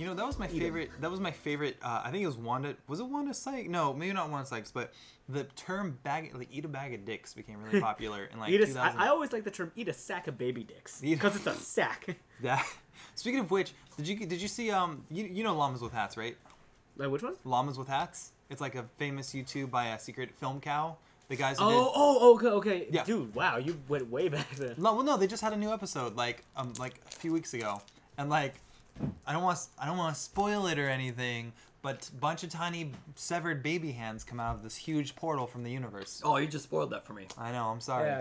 You know, that was my favorite. That was my favorite. I think it was Wanda. Was it Wanda Sykes? No, maybe not Wanda Sykes. But the term eat a bag of dicks became really popular in like 2000. I always like the term eat a sack of baby dicks because it's a sack. That. Speaking of which, did you see you know Llamas with Hats, right? Like which one? Llamas with Hats. It's like a famous YouTube by a secret film cow. The guys who okay. Yeah. Dude, wow, you went way back then. No, they just had a new episode like a few weeks ago, and like I don't want to spoil it or anything, but a bunch of tiny severed baby hands come out of this huge portal from the universe. Oh, you just spoiled that for me. I know, I'm sorry. Yeah,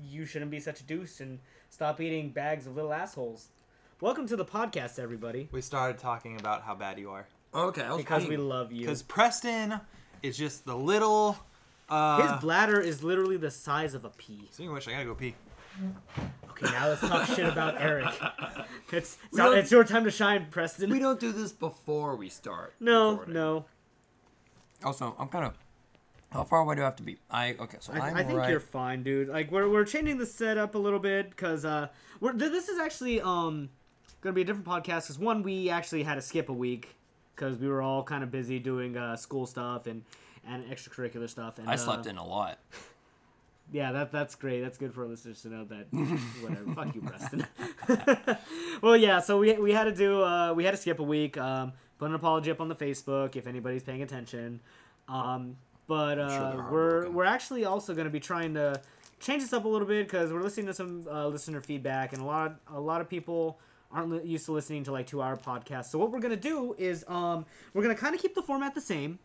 you shouldn't be such a deuce and stop eating bags of little assholes. Welcome to the podcast, everybody. We started talking about how bad you are. Okay, because we love you. Because Preston is just the little. His bladder is literally the size of a pea. Speaking of which, I gotta go pee. Okay, now let's talk shit about Eric. It's your time to shine, Preston. We don't do this before we start. No. Also, I'm kind of. How far away do I have to be? I think you're fine, dude. Like we're changing the setup a little bit because this is actually gonna be a different podcast. Because one, we actually had to skip a week because we were all kind of busy doing school stuff and extracurricular stuff. And I slept in a lot. Yeah, that's great. That's good for our listeners to know that. Whatever. Fuck you, Preston. Well, yeah. So we had to do we had to skip a week. Put an apology up on the Facebook if anybody's paying attention. But sure we're actually also going to be trying to change this up a little bit because we're listening to some listener feedback, and a lot of people aren't used to listening to like 2-hour podcasts. So what we're going to do is we're going to kind of keep the format the same.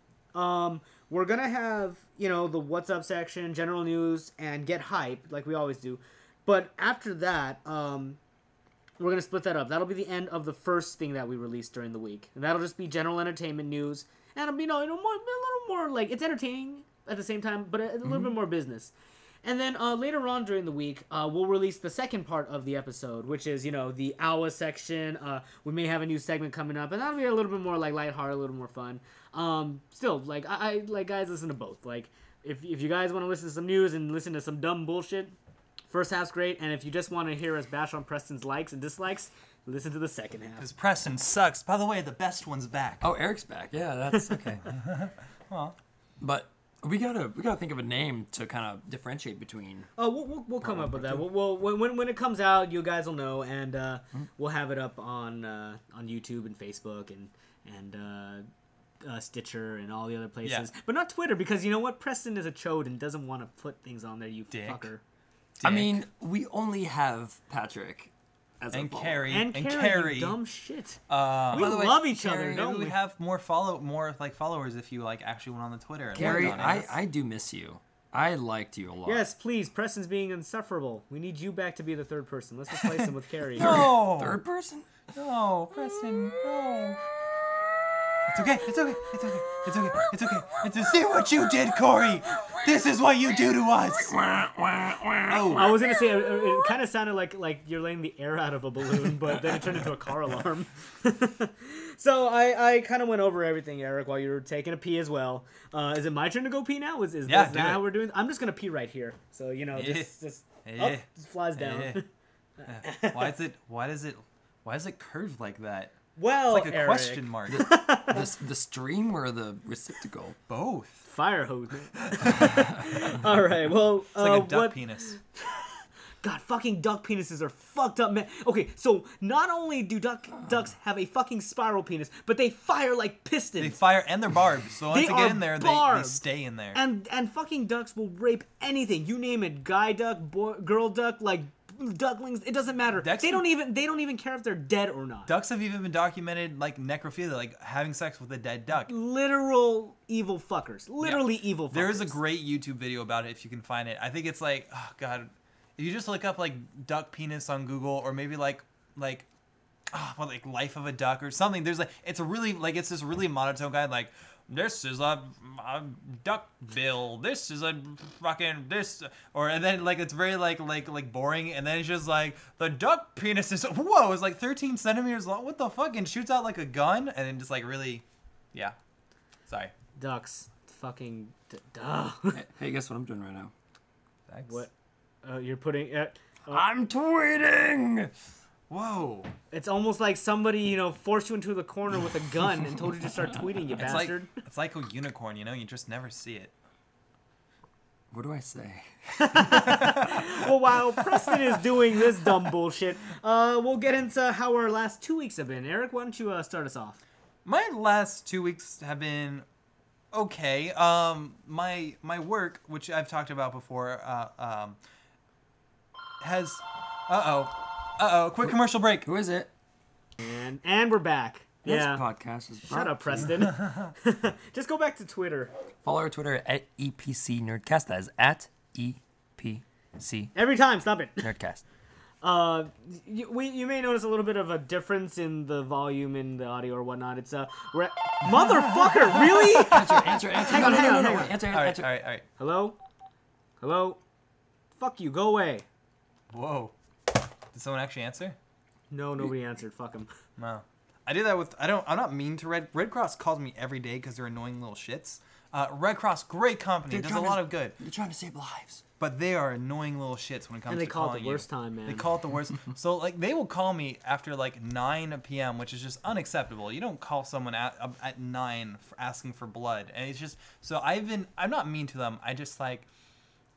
We're going to have, the What's Up section, general news, and get hype, like we always do. But after that, we're going to split that up. That'll be the end of the first thing that we release during the week. And that'll just be general entertainment news. And it'll be, a little more, like, it's entertaining at the same time, but a little bit more business. And then later on during the week, we'll release the second part of the episode, which is, the AWA section. We may have a new segment coming up, and that'll be a little bit more, like, lighthearted, a little more fun. Still, like, I like, guys, listen to both. Like, if you guys want to listen to some news and listen to some dumb bullshit, first half's great. And if you just want to hear us bash on Preston's likes and dislikes, listen to the second half. Because Preston sucks. By the way, the best one's back. Oh, Eric's back. Yeah, that's okay. Well, but we gotta think of a name to kind of differentiate between. Oh, we'll come up with that. We'll when it comes out, you guys will know, and we'll have it up on YouTube and Facebook and Stitcher and all the other places, but not Twitter because you know what? Preston is a chode and doesn't want to put things on there. You fucker. Dick. I mean, we only have Patrick. And Carrie. You dumb shit. We love each other, don't we? We have more followers if you like actually went on the Twitter. And Carrie, on it. I do miss you. I liked you a lot. Yes, please. Preston's being insufferable. We need you back to be the third person. Let's replace him with Carrie. No. Third person? No, Preston. No. It's okay. It's okay. It's okay. It's okay. It's okay. It's see what you did, Corey. This is what you do to us. Oh, I was gonna say it kind of sounded like you're letting the air out of a balloon, but then it turned into a car alarm. So I kind of went over everything, Eric, while you were taking a pee as well. Is it my turn to go pee now? Is that how we're doing? I'm just gonna pee right here. So just flies down. Why does it curve like that? Well, it's like a Eric. question mark. The stream or the receptacle? Both. Fire hose. All right. Well, it's like a duck penis. God, fucking duck penises are fucked up, man. Okay, so not only do ducks have a fucking spiral penis, but they fire like pistons. They fire and they're barbed. So once they get in there, they stay in there. And fucking ducks will rape anything. You name it. Guy duck, girl duck, like ducklings, it doesn't matter. They don't even care if they're dead or not. Ducks have even been documented like necrophilia, like having sex with a dead duck. Literal evil fuckers. Evil fuckers. There is a great YouTube video about it if you can find it. I think it's like, oh god, if you just look up like duck penis on Google or maybe like life of a duck or something. There's like it's this really monotone guy like. This is a duck bill. This is a fucking this, and then like it's very like boring, and then it's just like the duck penis is it's like 13 centimeters long. What the fuck? And shoots out like a gun, and then just like really, yeah. Sorry. Ducks, fucking duh. Hey, guess what I'm doing right now? Thanks. What? You're putting. I'm tweeting. Whoa. It's almost like somebody, you know, forced you into the corner with a gun and told you to start tweeting, you bastard. It's like a unicorn, you know? You just never see it. What do I say? Well, while Preston is doing this dumb bullshit, we'll get into how our last 2 weeks have been. Eric, why don't you start us off? My last 2 weeks have been okay. My work, which I've talked about before, has... Quick commercial break. Who is it? And we're back. This Yeah. podcast is Shut up, Preston. Just go back to Twitter. Follow our Twitter at EPC Nerdcast. That is at EPC Every time, stop it. Nerdcast. You may notice a little bit of a difference in the volume in the audio or whatnot. It's motherfucker, really? Answer. Hang on. Answer. All right. Hello? Fuck you, go away. Whoa. Did someone actually answer? No, nobody answered. Fuck him. No. I do that with... I'm not mean to Red Cross calls me every day because they're annoying little shits. Red Cross, great company, does a lot of good. They're trying to save lives. But they are annoying little shits when it comes to calling you. And they call it the worst time, man. They call it the worst. So, like, they will call me after, like, 9 p.m., which is just unacceptable. You don't call someone at 9 for asking for blood. And it's just... So, I'm not mean to them. I just, like...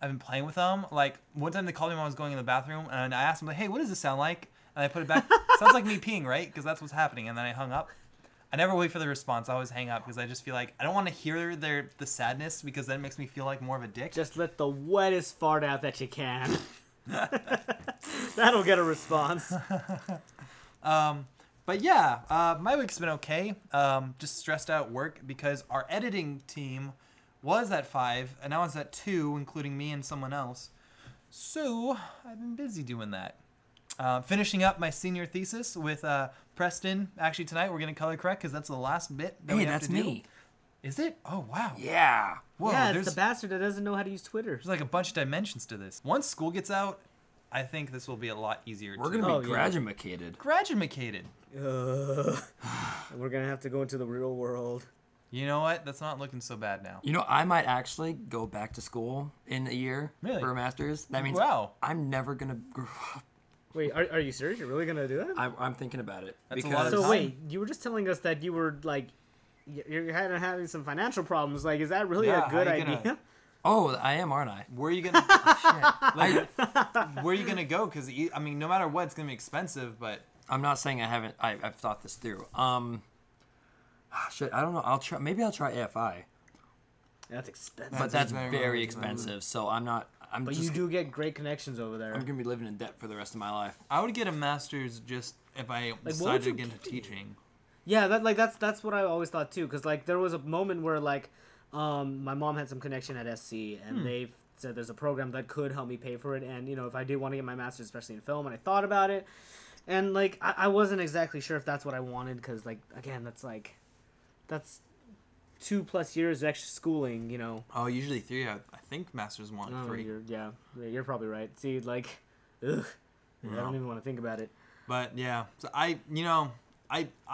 I've been playing with them. Like, one time they called me when I was going in the bathroom, and I asked them, like, hey, what does this sound like? And I put it back. Sounds like me peeing, right? Because that's what's happening. And then I hung up. I never wait for the response. I always hang up because I just feel like I don't want to hear the sadness because then it makes me feel like more of a dick. Just let the wettest fart out that you can. That'll get a response. But yeah, my week's been okay. Just stressed out work because our editing team was at 5 and now it's at 2, including me and someone else. So I've been busy doing that. Finishing up my senior thesis with Preston. Actually, tonight we're going to color correct because that's the last bit that we have to do. Hey, that's me. Is it? Oh, wow. Yeah. Whoa, Yeah, it's the bastard that doesn't know how to use Twitter. there's like a bunch of dimensions to this. Once school gets out, I think this will be a lot easier We're to going to be graduated. graduated. We're going to have to go into the real world. You know what? That's not looking so bad now. You know, I might actually go back to school in a year Really? for a master's. That means Wow. I'm never going to grow up. Wait, are you serious? You're really going to do that? I'm thinking about it. That's a because lot of So time. wait, you were just telling us that you were like, you're having some financial problems. Like, is that really Yeah, a good how you gonna- idea? Oh, I am, aren't I? Where are you gonna? Where are you gonna go? Because I mean, no matter what, it's gonna be expensive. But I'm not saying I haven't. I've thought this through. Shit, I don't know. Maybe I'll try AFI, That's expensive. but that's very very expensive. expensive. So I'm not. But you do get great connections over there. I'm gonna be living in debt for the rest of my life. I would get a master's just if I what decided would to you get into get? teaching. Yeah, that's what I always thought too. Cause like there was a moment where like, my mom had some connection at SC, and they said there's a program that could help me pay for it. And you know, if I did want to get my master's, especially in film, and I thought about it, and like I wasn't exactly sure if that's what I wanted. Cause like again, that's 2+ years of extra schooling. You know. Oh, usually 3. I think masters want 3. You're probably right. See, like, ugh, I don't even want to think about it. But yeah, so a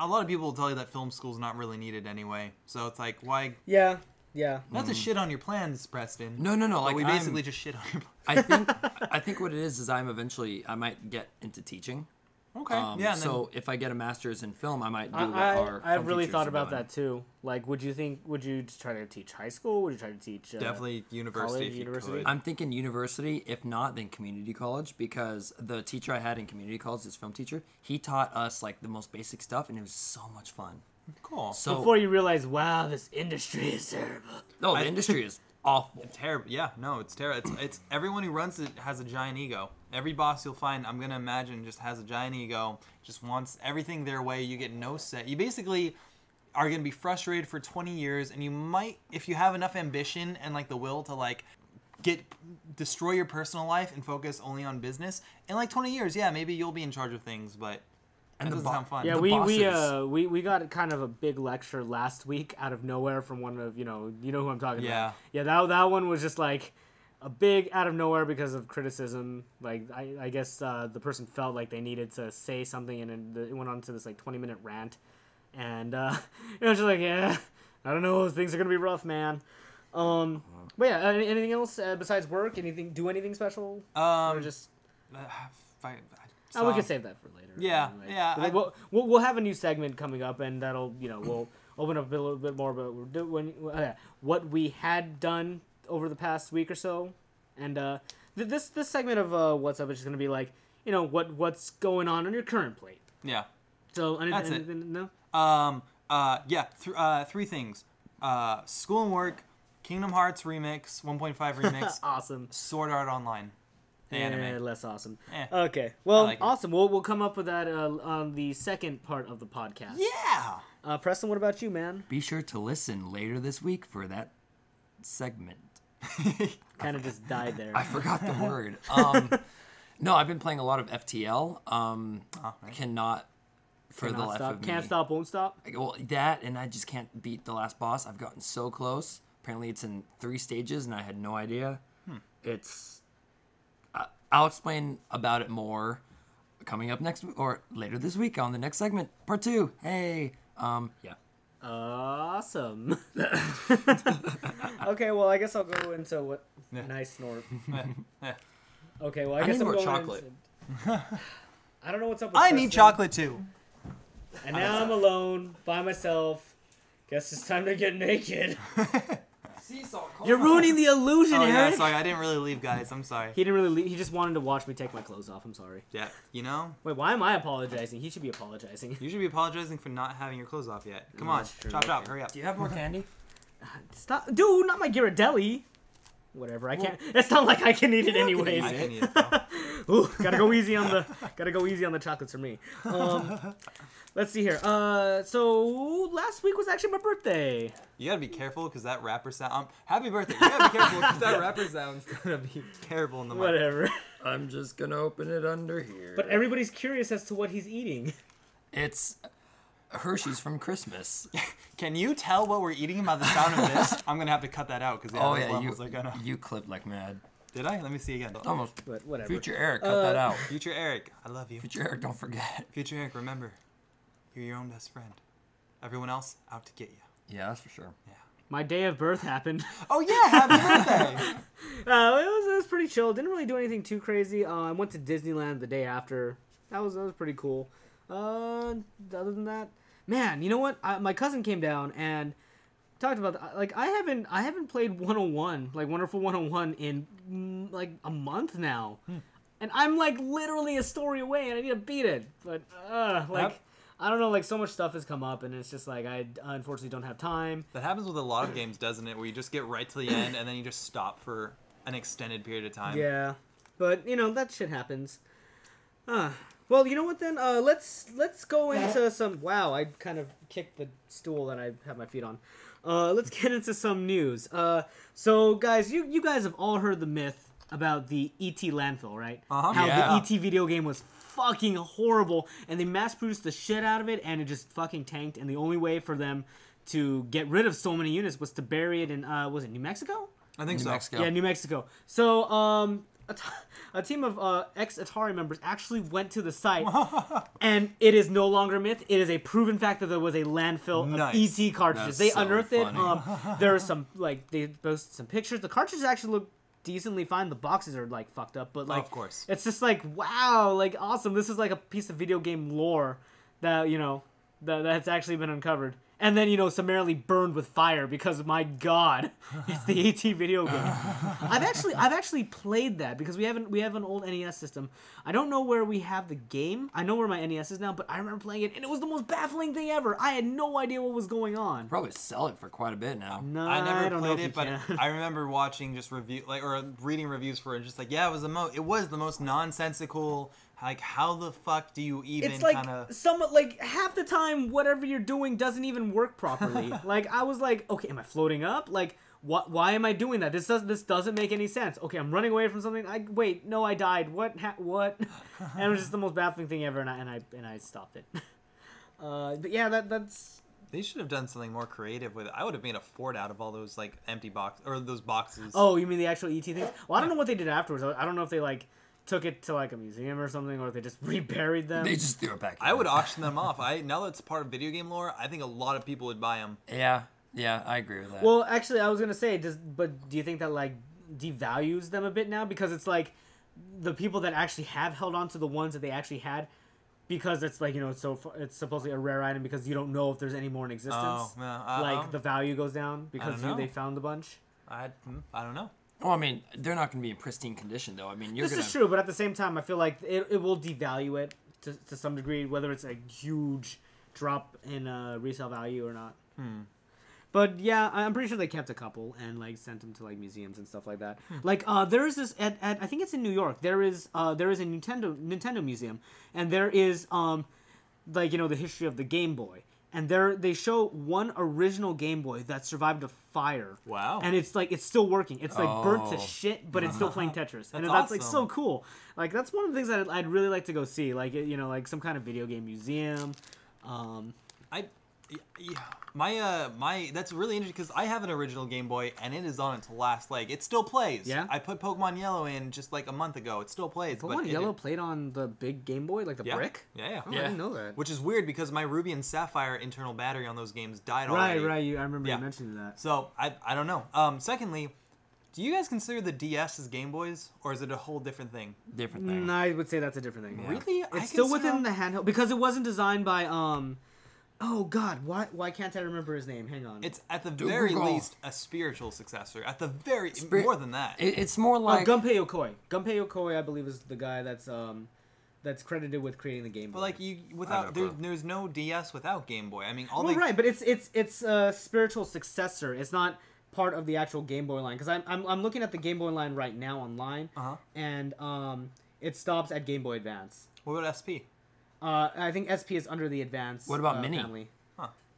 lot of people will tell you that film school's not really needed anyway. So it's like, why? Yeah. Not to shit on your plans, Preston. No. But Like we basically just shit on your plans. I think what it is I might get into teaching. Okay. Yeah. And So if I get a master's in film, I might do what our I've film really teachers thought are about doing. that too. Like, would you try to teach high school? Would you try to teach definitely university. college, If you university? could. I'm thinking university, if not, then community college, because the teacher I had in community college, this film teacher, he taught us like the most basic stuff, and it was so much fun. Cool. So Before you realize, wow, this industry is terrible. no, the industry is awful. Terrible. Yeah, no, it's terrible. It's everyone who runs it has a giant ego. Every boss you'll find, I'm gonna imagine, just has a giant ego. Just wants everything their way. You get no say. You basically are gonna be frustrated for 20 years, and you might, if you have enough ambition and like the will to like destroy your personal life and focus only on business. In like 20 years, yeah, maybe you'll be in charge of things, but that doesn't sound fun. Yeah, The we bosses. got kind of a big lecture last week out of nowhere from one of you know who I'm talking Yeah. about. Yeah, that one was just like a big out of nowhere because of criticism. Like I guess the person felt like they needed to say something, and it went on to this like 20-minute rant, and it was just like, yeah, I don't know, things are gonna be rough, man. But yeah, anything else besides work? Do anything special? Or just Oh, we can save that for later. Yeah, anyway. yeah. We'll have a new segment coming up, and that'll we'll open up a little bit more about what we had done over the past week or so, and this segment of What's Up is just gonna be like what's going on your current plate. Yeah. So That's anything, it. No. Three things. School and work, Kingdom Hearts remix, 1.5 remix, Awesome. Sword Art Online, the anime. Less awesome. Eh. Okay. Well, like it. awesome. We'll come up with that on the second part of the podcast. Yeah. Preston, what about you, man? Be sure to listen later this week for that segment. Kind of just died there. I forgot the word. No, I've been playing a lot of FTL. Right. Cannot for the life stop. of me. Can't stop, won't stop. Well, that, and I just can't beat the last boss. I've gotten so close. Apparently, it's in 3 stages, and I had no idea. It's. I'll explain about it more coming up next or later this week on the next segment, part 2. Hey, yeah. Awesome. Okay, well, I guess I'll go into what. Yeah. Nice snort. Yeah. Okay, well, I I guess need I'm more going chocolate. I don't know what's up with I need Preston. chocolate too. And now I'm alone, by myself. Guess it's time to get naked. You're ruining the illusion, Oh Eric. yeah, sorry, I didn't really leave, guys. I'm sorry. He didn't really leave. He just wanted to watch me take my clothes off. I'm sorry. Yeah, you know, Wait, why am I apologizing? He should be apologizing. you should be apologizing for not having your clothes off yet. Come Yeah, on, that's true. chop, Okay. hurry up. Do you have more candy? Stop, dude! Not my Ghirardelli. Whatever. I can't. It's not like I can eat it anyways. I can eat it though. Ooh, gotta go easy on the chocolates for me. Let's see here. So last week was actually my birthday. You gotta be careful because that rapper sound. Happy birthday! You gotta be careful because that rapper sound's gonna be terrible in the mic. Whatever. I'm just gonna open it under here. But everybody's curious as to what he's eating. It's Hershey's from Christmas. Can you tell what we're eating by the sound of this? I'm gonna have to cut that out because Oh those yeah, levels are gonna. you clipped like mad. Did I? Let me see again. Almost. But whatever. Future Eric, cut that out. Future Eric, I love you. Future Eric, don't forget. Future Eric, remember, you're your own best friend. Everyone else out to get you. Yeah, that's for sure. My day of birth happened. Oh yeah, happy birthday! It was pretty chill. Didn't really do anything too crazy. I went to Disneyland the day after. That was pretty cool. Other than that, man, you know what? My cousin came down and talked about like I haven't played 101, like Wonderful 101 in like a month now, and I'm like literally a story away and I need to beat it. But Yep. I don't know, like so much stuff has come up and it's just like I unfortunately don't have time. That happens with a lot of games, doesn't it? Where you just get right to the end and then you just stop for an extended period of time. Yeah, but that shit happens. Well, you know what then? Let's go into some. Wow, I kind of kicked the stool that I have my feet on. Let's get into some news. So guys, you guys have all heard the myth about the ET landfill, right? Uh-huh. How Yeah. the ET video game was fucking horrible, and they mass-produced the shit out of it, and it just fucking tanked. And the only way for them to get rid of so many units was to bury it in was it New Mexico? I think New so. Mexico. Yeah, New Mexico. So, a team of ex-Atari members actually went to the site, and it is no longer a myth. It is a proven fact that there was a landfill Nice. of ET cartridges. That's They so unearthed funny. it. There are some they posted some pictures. The cartridges actually look decently fine. The boxes are like fucked up, but like Of course. it's just like wow, like awesome. This is like a piece of video game lore that that's actually been uncovered. And then, summarily burned with fire because, my God, it's the AT video game. I've actually played that because we have an old NES system. I don't know where we have the game. I know where my NES is now, but I remember playing it, and it was the most baffling thing ever. I had no idea what was going on. Probably sell it for quite a bit now. No, I never don't know played if it, but you can. I remember watching just or reading reviews for it. Just like, yeah, it was the most nonsensical. Like, how the fuck do you even It's like kind of? somewhat like half the time whatever you're doing doesn't even work properly. Like I was like, okay, am I floating up? Like what? Why am I doing that? This doesn't make any sense. Okay, I'm running away from something. No, I died. What? What? And it was just the most baffling thing ever, and I stopped it. But yeah, that's. They should have done something more creative with it. I would have made a fort out of all those like empty those boxes. Oh, you mean the actual ET things? Well, I don't know what they did afterwards. I don't know if they like took it to like a museum or something, or if they just reburied them. They just threw it back. I would auction them off. Now that it's part of video game lore, I think a lot of people would buy them. Yeah, I agree with that. Well, actually, I was gonna say, do you think that like devalues them a bit now because it's like the people that actually have held on to the ones that they actually had, because it's like, it's supposedly a rare item because you don't know if there's any more in existence. Oh, no, like the value goes down because know. they found a bunch. I don't know. Well, I mean, they're not going to be in pristine condition, though. I mean, This is true, but at the same time, I feel like it will devalue it to some degree, whether it's a huge drop in resale value or not. But yeah, I'm pretty sure they kept a couple and like sent them to like museums and stuff like that. Like there is this at I think it's in New York. There is a Nintendo museum, and there is like the history of the Game Boy. And they show one original Game Boy that survived a fire. Wow. And it's like it's still working. It's like burnt to shit, but it's still playing Tetris. And that's like so cool. Like that's one of the things that I'd really like to go see. Like like some kind of video game museum. My that's really interesting because I have an original Game Boy and it is on its last leg. It still plays. Yeah. I put Pokemon Yellow in just like a month ago. It still plays. Pokemon Yellow played on the big Game Boy, like the brick. Yeah. Oh, I didn't know that. Which is weird because my Ruby and Sapphire internal battery on those games died already. Right. I remember you mentioning that. So I don't know. Secondly, do you guys consider the DS as Game Boys or is it a whole different thing? different thing. No, I would say that's a different thing. Yeah. Really? It's still within the handheld because it wasn't designed by Oh God! Why can't I remember his name? Hang on. It's at the very least a spiritual successor. At the very more than that. It's more like Gunpei Yokoi. Gunpei Yokoi, I believe, is the guy that's credited with creating the Game Boy. But like there's no DS without Game Boy. I mean, right, but it's a spiritual successor. It's not part of the actual Game Boy line because I'm looking at the Game Boy line right now online, and it stops at Game Boy Advance. What about SP? I think SP is under the Advance. What about Mini? Family.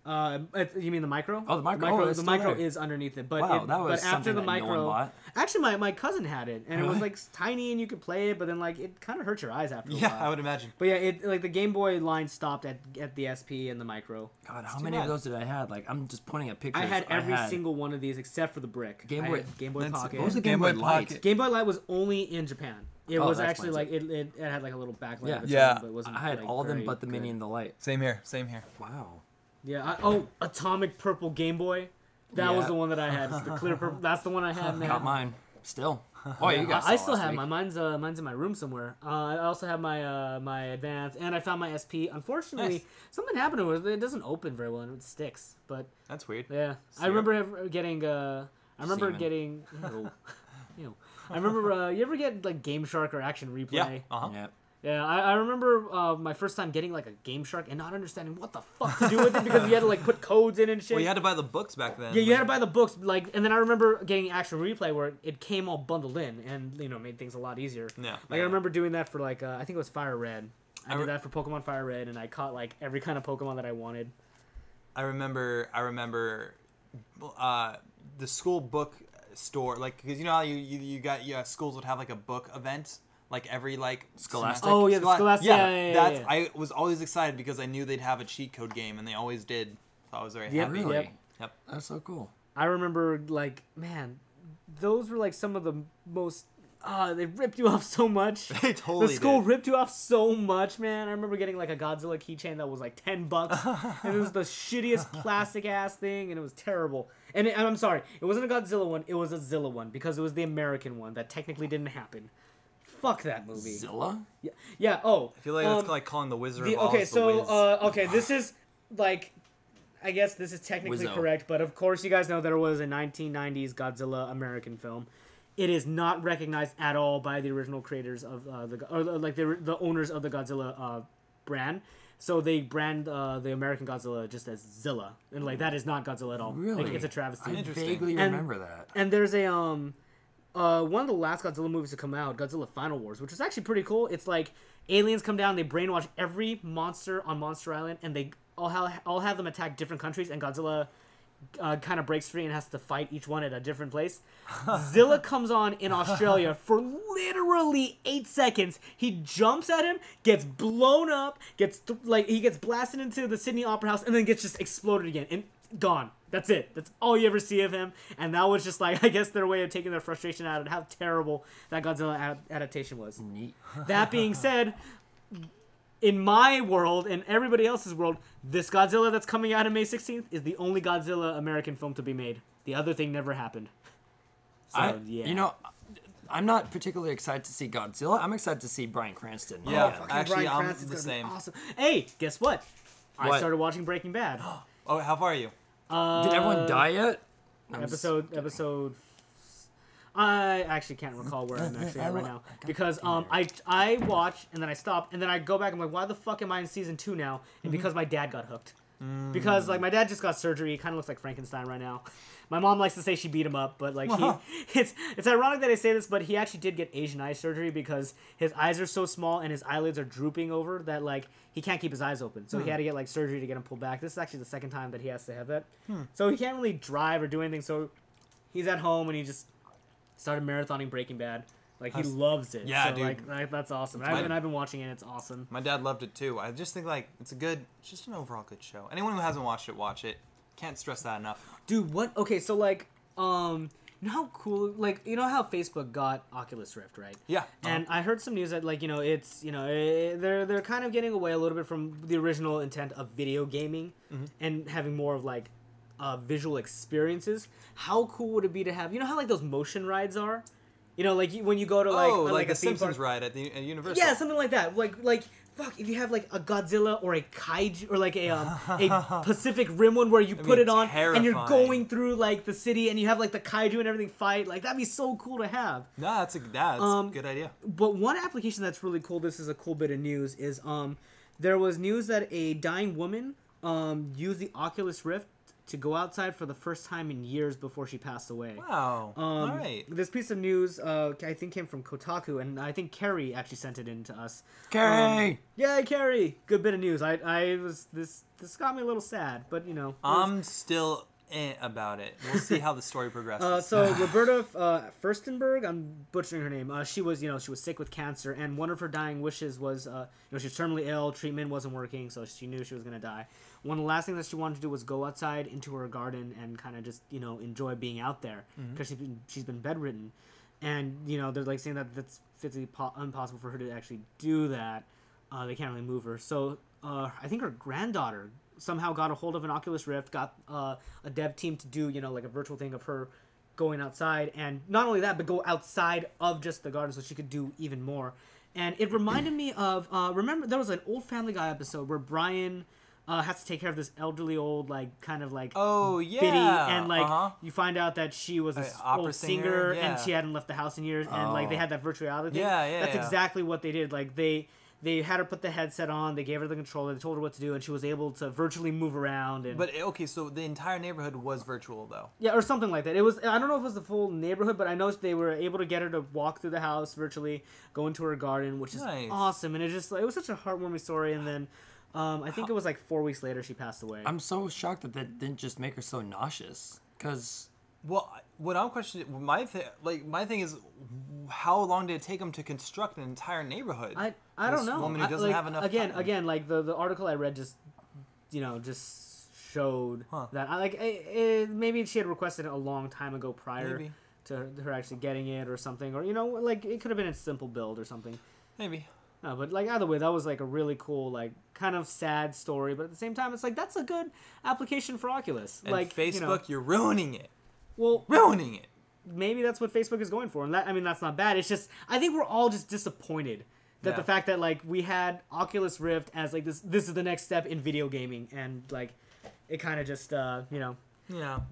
You mean the Micro? Oh, the Micro. The Micro is underneath it. But wow, that was but after the that Micro, no one bought. Actually, my cousin had it, and it was like tiny, and you could play it, but then like it kind of hurt your eyes after a while. Yeah, I would imagine. But yeah, it like the Game Boy line stopped at the SP and the Micro. God, how many of those did I have? Like, I'm just pointing at pictures. I had every single one of these except for the brick. Game Boy Pocket. What was the Game Boy Light? Game Boy Light was only in Japan. It was actually like it had like a little backlight. Of its own, but it wasn't. I had like, all of them very but the good. Mini and the Light. Same here. Wow. Yeah. Atomic Purple Game Boy. That was the one that I had. It's the clear purple. That's the one I had, man. Got mine. Still. Oh, you got. I still have mine. Mine's in my room somewhere. I also have my Advance, and I found my SP. Unfortunately, something happened to it. It doesn't open very well, and it sticks. But that's weird. Yeah, I remember getting. I remember. You ever get like Game Shark or Action Replay? Yeah. Yeah. Yeah, I remember my first time getting like a Game Shark and not understanding what the fuck to do with it because you had to like put codes in and shit. Well, you had to buy the books back then. Yeah, you had to buy the books, and then I remember getting Action Replay where it came all bundled in and made things a lot easier. Yeah. I remember doing that for like I think it was Fire Red. I did that for Pokemon Fire Red, and I caught like every kind of Pokemon that I wanted. I remember the school book store, like because you know how you got schools would have like a book event. Like every Scholastic. Oh yeah, the Scholastic. Yeah. I was always excited because I knew they'd have a cheat code game, and they always did. So I was very happy. Really? Yep. That's so cool. I remember those were like some of the most. They ripped you off so much. They totally The school did. ripped you off so much, man. I remember getting like a Godzilla keychain that was like $10, and it was the shittiest plastic ass thing, and it was terrible. And I'm sorry, it wasn't a Godzilla one; it was a Zilla one because it was the American one that technically didn't happen. Fuck that movie. Zilla? Yeah. Oh. I feel like that's like calling the Wizard of Oz the Wiz. This is like, I guess this is technically Wizzo. correct, but of course you guys know there was a 1990s Godzilla American film. It is not recognized at all by the original creators of the owners of the Godzilla brand. So they brand the American Godzilla just as Zilla, and like that is not Godzilla at all. Really? Like, it's a travesty. I vaguely remember that. And there's a one of the last Godzilla movies to come out, Godzilla Final Wars, which was actually pretty cool. It's like aliens come down, they brainwash every monster on Monster Island, and they all have them attack different countries, and Godzilla kind of breaks free and has to fight each one at a different place. Zilla comes on in Australia for literally 8 seconds. He jumps at him, gets blown up, he gets blasted into the Sydney Opera House, and then gets just exploded again and gone. That's it. That's all you ever see of him. And that was just like, I guess, their way of taking their frustration out of how terrible that Godzilla adaptation was. Neat. That being said, in my world and everybody else's world, this Godzilla that's coming out on May 16th is the only Godzilla American film to be made. The other thing never happened. So, yeah. I'm not particularly excited to see Godzilla. I'm excited to see Bryan Cranston. Yeah, again. actually, Bryan I'm Cranston's the gonna be same. Awesome. Hey, guess what? I What? started watching Breaking Bad. Oh, how far are you? Did everyone die yet? Episode. I actually can't recall where I'm actually at right now because I watch and then I stop and then I go back. I'm like, why the fuck am I in season 2 now? And because my dad got hooked. Because like my dad just got surgery. He kind of looks like Frankenstein right now. My mom likes to say she beat him up, but like it's ironic that I say this, but he actually did get Asian eye surgery because his eyes are so small and his eyelids are drooping over that like he can't keep his eyes open. So he had to get like surgery to get him pulled back. This is actually the second time that he has to have that. So he can't really drive or do anything. So he's at home and he just started marathoning Breaking Bad. Like he loves it. Yeah, so, dude. Like that's awesome. And I've been watching it. It's awesome. My dad loved it too. I just think like it's just an overall good show. Anyone who hasn't watched it, watch it. Can't stress that enough. Dude, what? Okay, so like, you know how cool? Like, you know how Facebook got Oculus Rift, right? Yeah. And I heard some news that like, it's they're kind of getting away a little bit from the original intent of video gaming and having more of like visual experiences. How cool would it be to have? You know how like those motion rides are? You know, like when you go to like a a theme Simpsons park. ride at Universal. Yeah, something like that. Like fuck, if you have like a Godzilla or a kaiju or like a Pacific Rim one where you put be it on and you're terrifying. going through like the city and you have like the kaiju and everything fight, like that'd be so cool to have. No, that's a good idea. But one application that's really cool, this is a cool bit of news, is there was news that a dying woman used the Oculus Rift to go outside for the first time in years before she passed away. Wow. All right. This piece of news, I think, came from Kotaku, and I think Carrie actually sent it in to us. Carrie! Yeah, Carrie! Good bit of news. This got me a little sad, but you know. I'm still about it. We'll see how the story progresses. So Roberta Furstenberg, I'm butchering her name. She was sick with cancer, and one of her dying wishes was, she was terminally ill. Treatment wasn't working, so she knew she was gonna die. One of the last things that she wanted to do was go outside into her garden and kind of just enjoy being out there because she's been bedridden, and they're like saying that that's physically impossible for her to actually do that. They can't really move her. So I think her granddaughter somehow got a hold of an Oculus Rift, got a dev team to do like a virtual thing of her going outside, and not only that, but go outside of just the garden so she could do even more. And it reminded me of remember there was an old Family Guy episode where Brian has to take care of this elderly old Oh yeah. Biddy, and you find out that she was an opera old singer singer, yeah. and she hadn't left the house in years, and like they had that virtual reality thing. Yeah. That's exactly what they did. Like they had her put the headset on, they gave her the controller, they told her what to do, and she was able to virtually move around. And But okay, so the entire neighborhood was virtual though. yeah, or something like that. It was, I don't know if it was the full neighborhood, but I know they were able to get her to walk through the house virtually, go into her garden, which is Nice. awesome. And it was such a heartwarming story. And then I think it was like 4 weeks later she passed away. I'm so shocked that didn't just make her so nauseous. Because Well, what I'm questioning, my thing is, how long did it take them to construct an entire neighborhood? I don't This know. woman who doesn't have enough time. Again, like the article I read just showed that maybe she had requested it a long time ago prior Maybe. to her actually getting it or something, or like it could have been a simple build or something. Maybe. No, but like either way, that was like a really cool, like kind of sad story, but at the same time, it's like that's a good application for Oculus. And like Facebook, you're ruining it. well, Ruining it. maybe that's what Facebook is going for, and that's not bad. It's just I think we're all just disappointed that the fact that like we had Oculus Rift as like this is the next step in video gaming, and like it kind of just Yeah.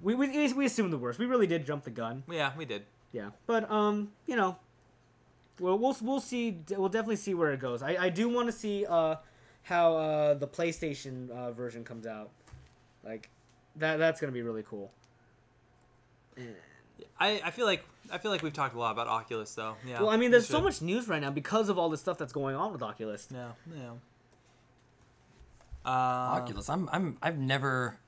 we assumed the worst. We really did jump the gun. Yeah, we did. Yeah, but we'll see. We'll definitely see where it goes. I do want to see how the PlayStation version comes out. Like that's gonna be really cool. I feel like we've talked a lot about Oculus though. Yeah. Well, I mean, we there's so should. much news right now because of all the stuff that's going on with Oculus. Yeah. Oculus, I've never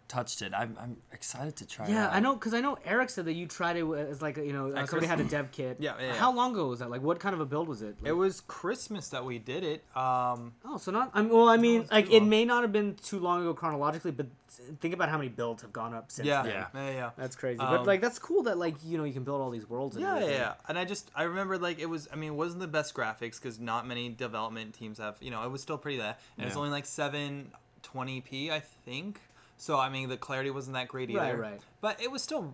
touched it. I'm excited to try it Yeah, out. I know, because I know Eric said that you tried it as like somebody had a dev kit. Yeah. How long ago was that? Like, what kind of a build was it? Like, It was Christmas that we did it. oh, so not. I mean, it's like too it long. may not have been too long ago chronologically, but think about how many builds have gone up since. then. Yeah. That's crazy. But like that's cool that like you can build all these worlds. And everything. Yeah. And I remember like it was. I mean, it wasn't the best graphics because not many development teams have. It was still pretty that, and it's Yeah. only like 720p, I think. So I mean, the clarity wasn't that great either. Right. But it was still.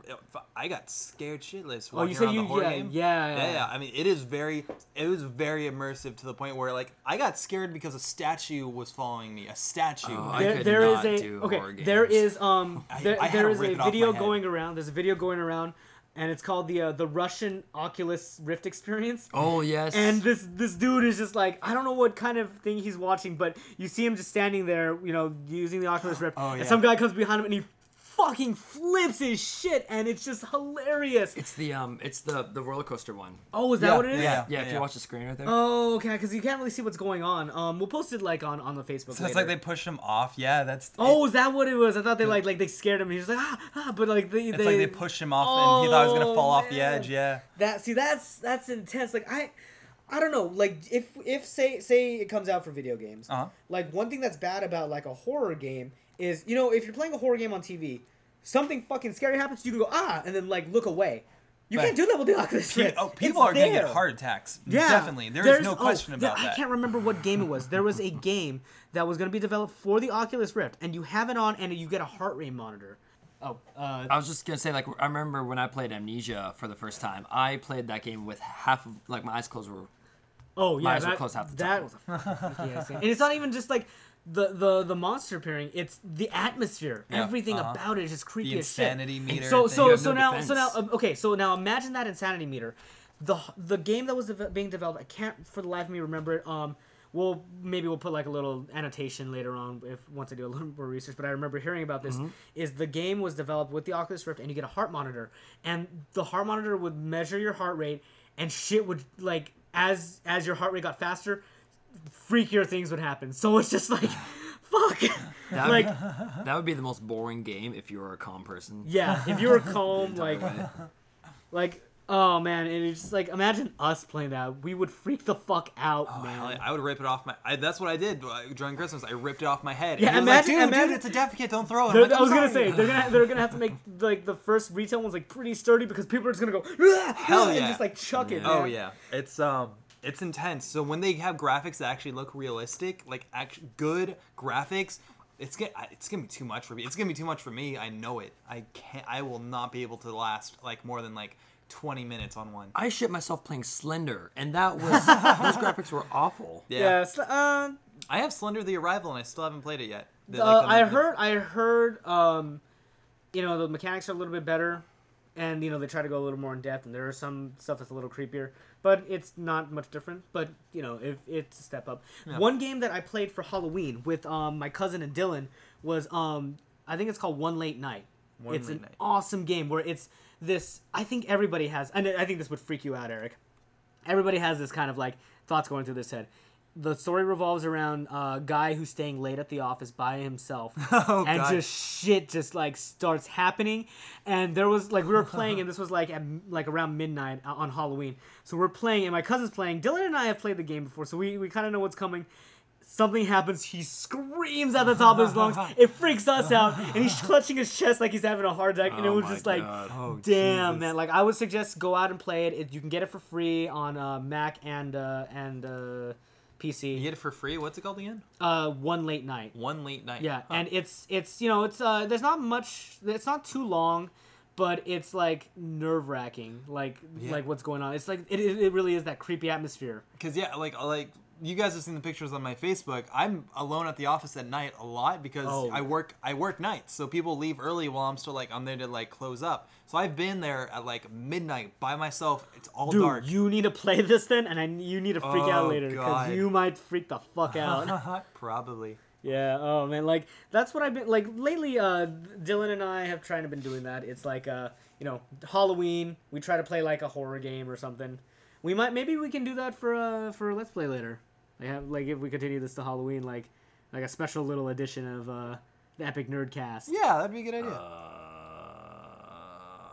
I got scared shitless Oh, walking you said around you the horror game. yeah. I mean, it was very immersive to the point where like I got scared because a statue was following me. A statue. Oh, Like, I could There not is do okay. horror games. There is I there had to is rip a it off my video head. going around. There's a video going around, and it's called the Russian Oculus Rift experience. Oh yes. And this dude is just like, I don't know what kind of thing he's watching, but you see him just standing there, using the Oculus Rift, Oh, and yeah. some guy comes behind him and he fucking flips his shit, and it's just hilarious. it's the roller coaster one. Oh, is that what it is? Yeah. Yeah, if you watch the screen right there. Oh, okay, because you can't really see what's going on. We'll post it like on the Facebook. So later. it's like they pushed him off. Yeah, that's. Oh, is that what it was? I thought they like they scared him, and he was like but like It's like they pushed him off, and he thought he was gonna fall off the man. edge. Yeah. That's intense. Like I don't know. Like if say it comes out for video games, like one thing that's bad about like a horror game is if you're playing a horror game on TV, something fucking scary happens, you can go and then like look away. You can't do that with the Oculus Rift. People are gonna get heart attacks. Yeah, Definitely. There's no question about I that. can't remember what game it was. There was a game that was going to be developed for the Oculus Rift, and you have it on, and you get a heart rate monitor. I was just gonna say, like, I remember when I played Amnesia for the first time. I played that game with half of, like, my eyes closed were. Oh yeah, my eyes were closed half the time. That was a fucking freaky ass game. And it's not even just like the monster appearing; it's the atmosphere. Yeah, Everything about it is just creepy The as shit. insanity meter. So thing. You have no now defense. okay, so now imagine that insanity meter. The game that was being developed, I can't for the life of me remember it. Maybe we'll put like a little annotation later on once I do a little more research. But I remember hearing about this. Is the game was developed with the Oculus Rift, and you get a heart monitor, and the heart monitor would measure your heart rate, and shit would like as your heart rate got faster, freakier things would happen. So it's just like, fuck. That would be the most boring game if you were a calm person. Yeah, if you were calm, like. Oh man, and it's just like imagine us playing that. We would freak the fuck out, man. Hell yeah, I would rip it off that's what I did during Christmas. I ripped it off my head. Yeah, And he was imagine- dude, it's a death kit. Don't throw it. I'm like, I was gonna sorry. say they're gonna have to make like the first retail ones like pretty sturdy because people are just gonna go Hell and yeah. just like chuck it. Oh man. yeah, it's intense. So when they have graphics that actually look realistic, like good graphics, it's gonna be too much for me. It's gonna be too much for me. I know it. I will not be able to last like more than like 20 minutes on one. I shit myself playing Slender, and that was those graphics were awful. Yeah. Yes. I have Slender: The Arrival, and I still haven't played it yet. I heard. The mechanics are a little bit better, and they try to go a little more in depth, and there are some stuff that's a little creepier, but it's not much different. But if it's a step up. Yeah. One game that I played for Halloween with my cousin and Dylan was I think it's called One Late Night. It's an awesome game where it's this. I think everybody has, and I think this would freak you out, Eric. Everybody has this kind of like thoughts going through their head. The story revolves around a guy who's staying late at the office by himself, and God. just shit just like starts happening. And there was like we were playing, and this was like at around midnight on Halloween. So we're playing, and my cousin's playing. Dylan and I have played the game before, so we kind of know what's coming. Something happens, he screams at the top of his lungs. It freaks us out, and he's clutching his chest like he's having a heart attack. And it was just like, Oh, damn, Jesus. man. Like I would suggest go out and play it. You can get it for free on Mac and PC. You get it for free. What's it called again? One Late Night. One Late Night. Yeah, Huh. and it's there's not much. It's not too long, but it's like nerve wracking. Like what's going on. It's like it really is that creepy atmosphere. Because like you guys have seen the pictures on my Facebook. I'm alone at the office at night a lot because I work nights. So people leave early while I'm there to like close up. So I've been there at like midnight by myself. It's all Dude, dark. you need to play this then, and you need to freak out Oh, later because God. you might freak the fuck out. Probably. Yeah. Oh man, like that's what I've been like lately. Dylan and I have tried to been doing that. It's like Halloween. We try to play like a horror game or something. Maybe we can do that for a Let's Play later. Like if we continue this to Halloween, like a special little edition of the Epic Nerdcast. Yeah, that'd be a good idea.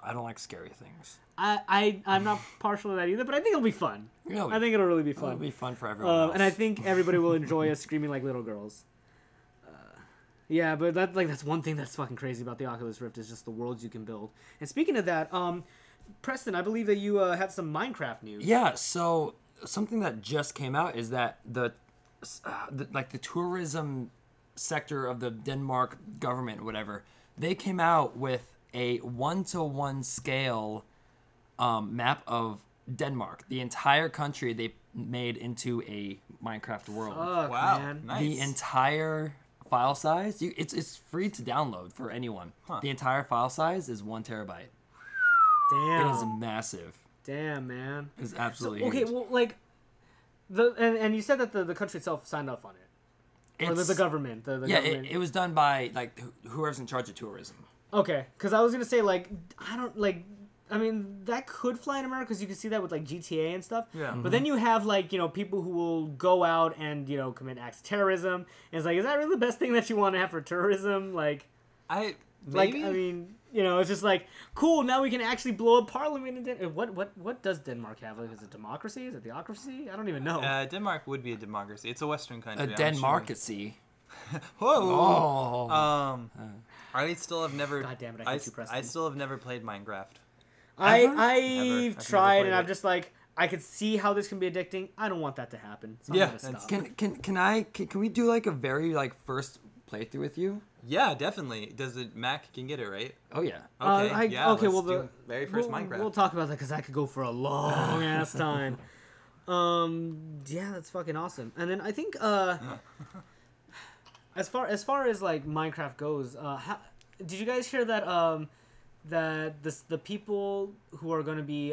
I don't like scary things. I'm not partial to that either, but I think it'll be fun. Yeah, I think it'll really be fun. It'll be fun for everyone else. And I think everybody will enjoy us screaming like little girls. Yeah, but that's one thing that's fucking crazy about the Oculus Rift is just the worlds you can build. And speaking of that, Preston, I believe that you had some Minecraft news. Yeah, so something that just came out is that the tourism sector of the Denmark government, or whatever, they came out with a 1-to-1 scale map of Denmark. The entire country they made into a Minecraft world. Fuck, Wow, man. nice. The entire file size, it's free to download for anyone. The entire file size is 1 terabyte. Damn. It is massive. Damn, man. It's absolutely Okay, huge. well, like, and you said that the country itself signed off on it. Or the government. The yeah, government. it was done by like whoever's in charge of tourism. Okay, because I was going to say, like, I mean, that could fly in America because you can see that with, like, GTA and stuff. Yeah. But then you have, like, you know, people who will go out and, you know, commit acts of terrorism. And it's like, is that really the best thing that you want to have for tourism? Like, Maybe? like, I mean, you know, it's just like, cool, now we can actually blow up parliament in Denmark. What does Denmark have? Like, is it democracy? Is it theocracy? I don't even know. Denmark would be a democracy. It's a Western country. A I'm Denmarkacy. Sure. Whoa. Oh. I still have never. God damn it, I hate you, Preston. I still have never played Minecraft. I've I've tried, never and I'm played it. just like, I could see how this can be addicting. I don't want that to happen. So Yeah, I'm gonna that's- stop. Can we do like a very like first playthrough with you? Yeah, definitely. Does it? Mac can get it right. Oh yeah. Okay. Yeah. okay, let's well, do very first we'll, Minecraft. We'll talk about that because that could go for a long ass time. Yeah, that's fucking awesome. And then I think, as far as like Minecraft goes, did you guys hear that that the people who are going to be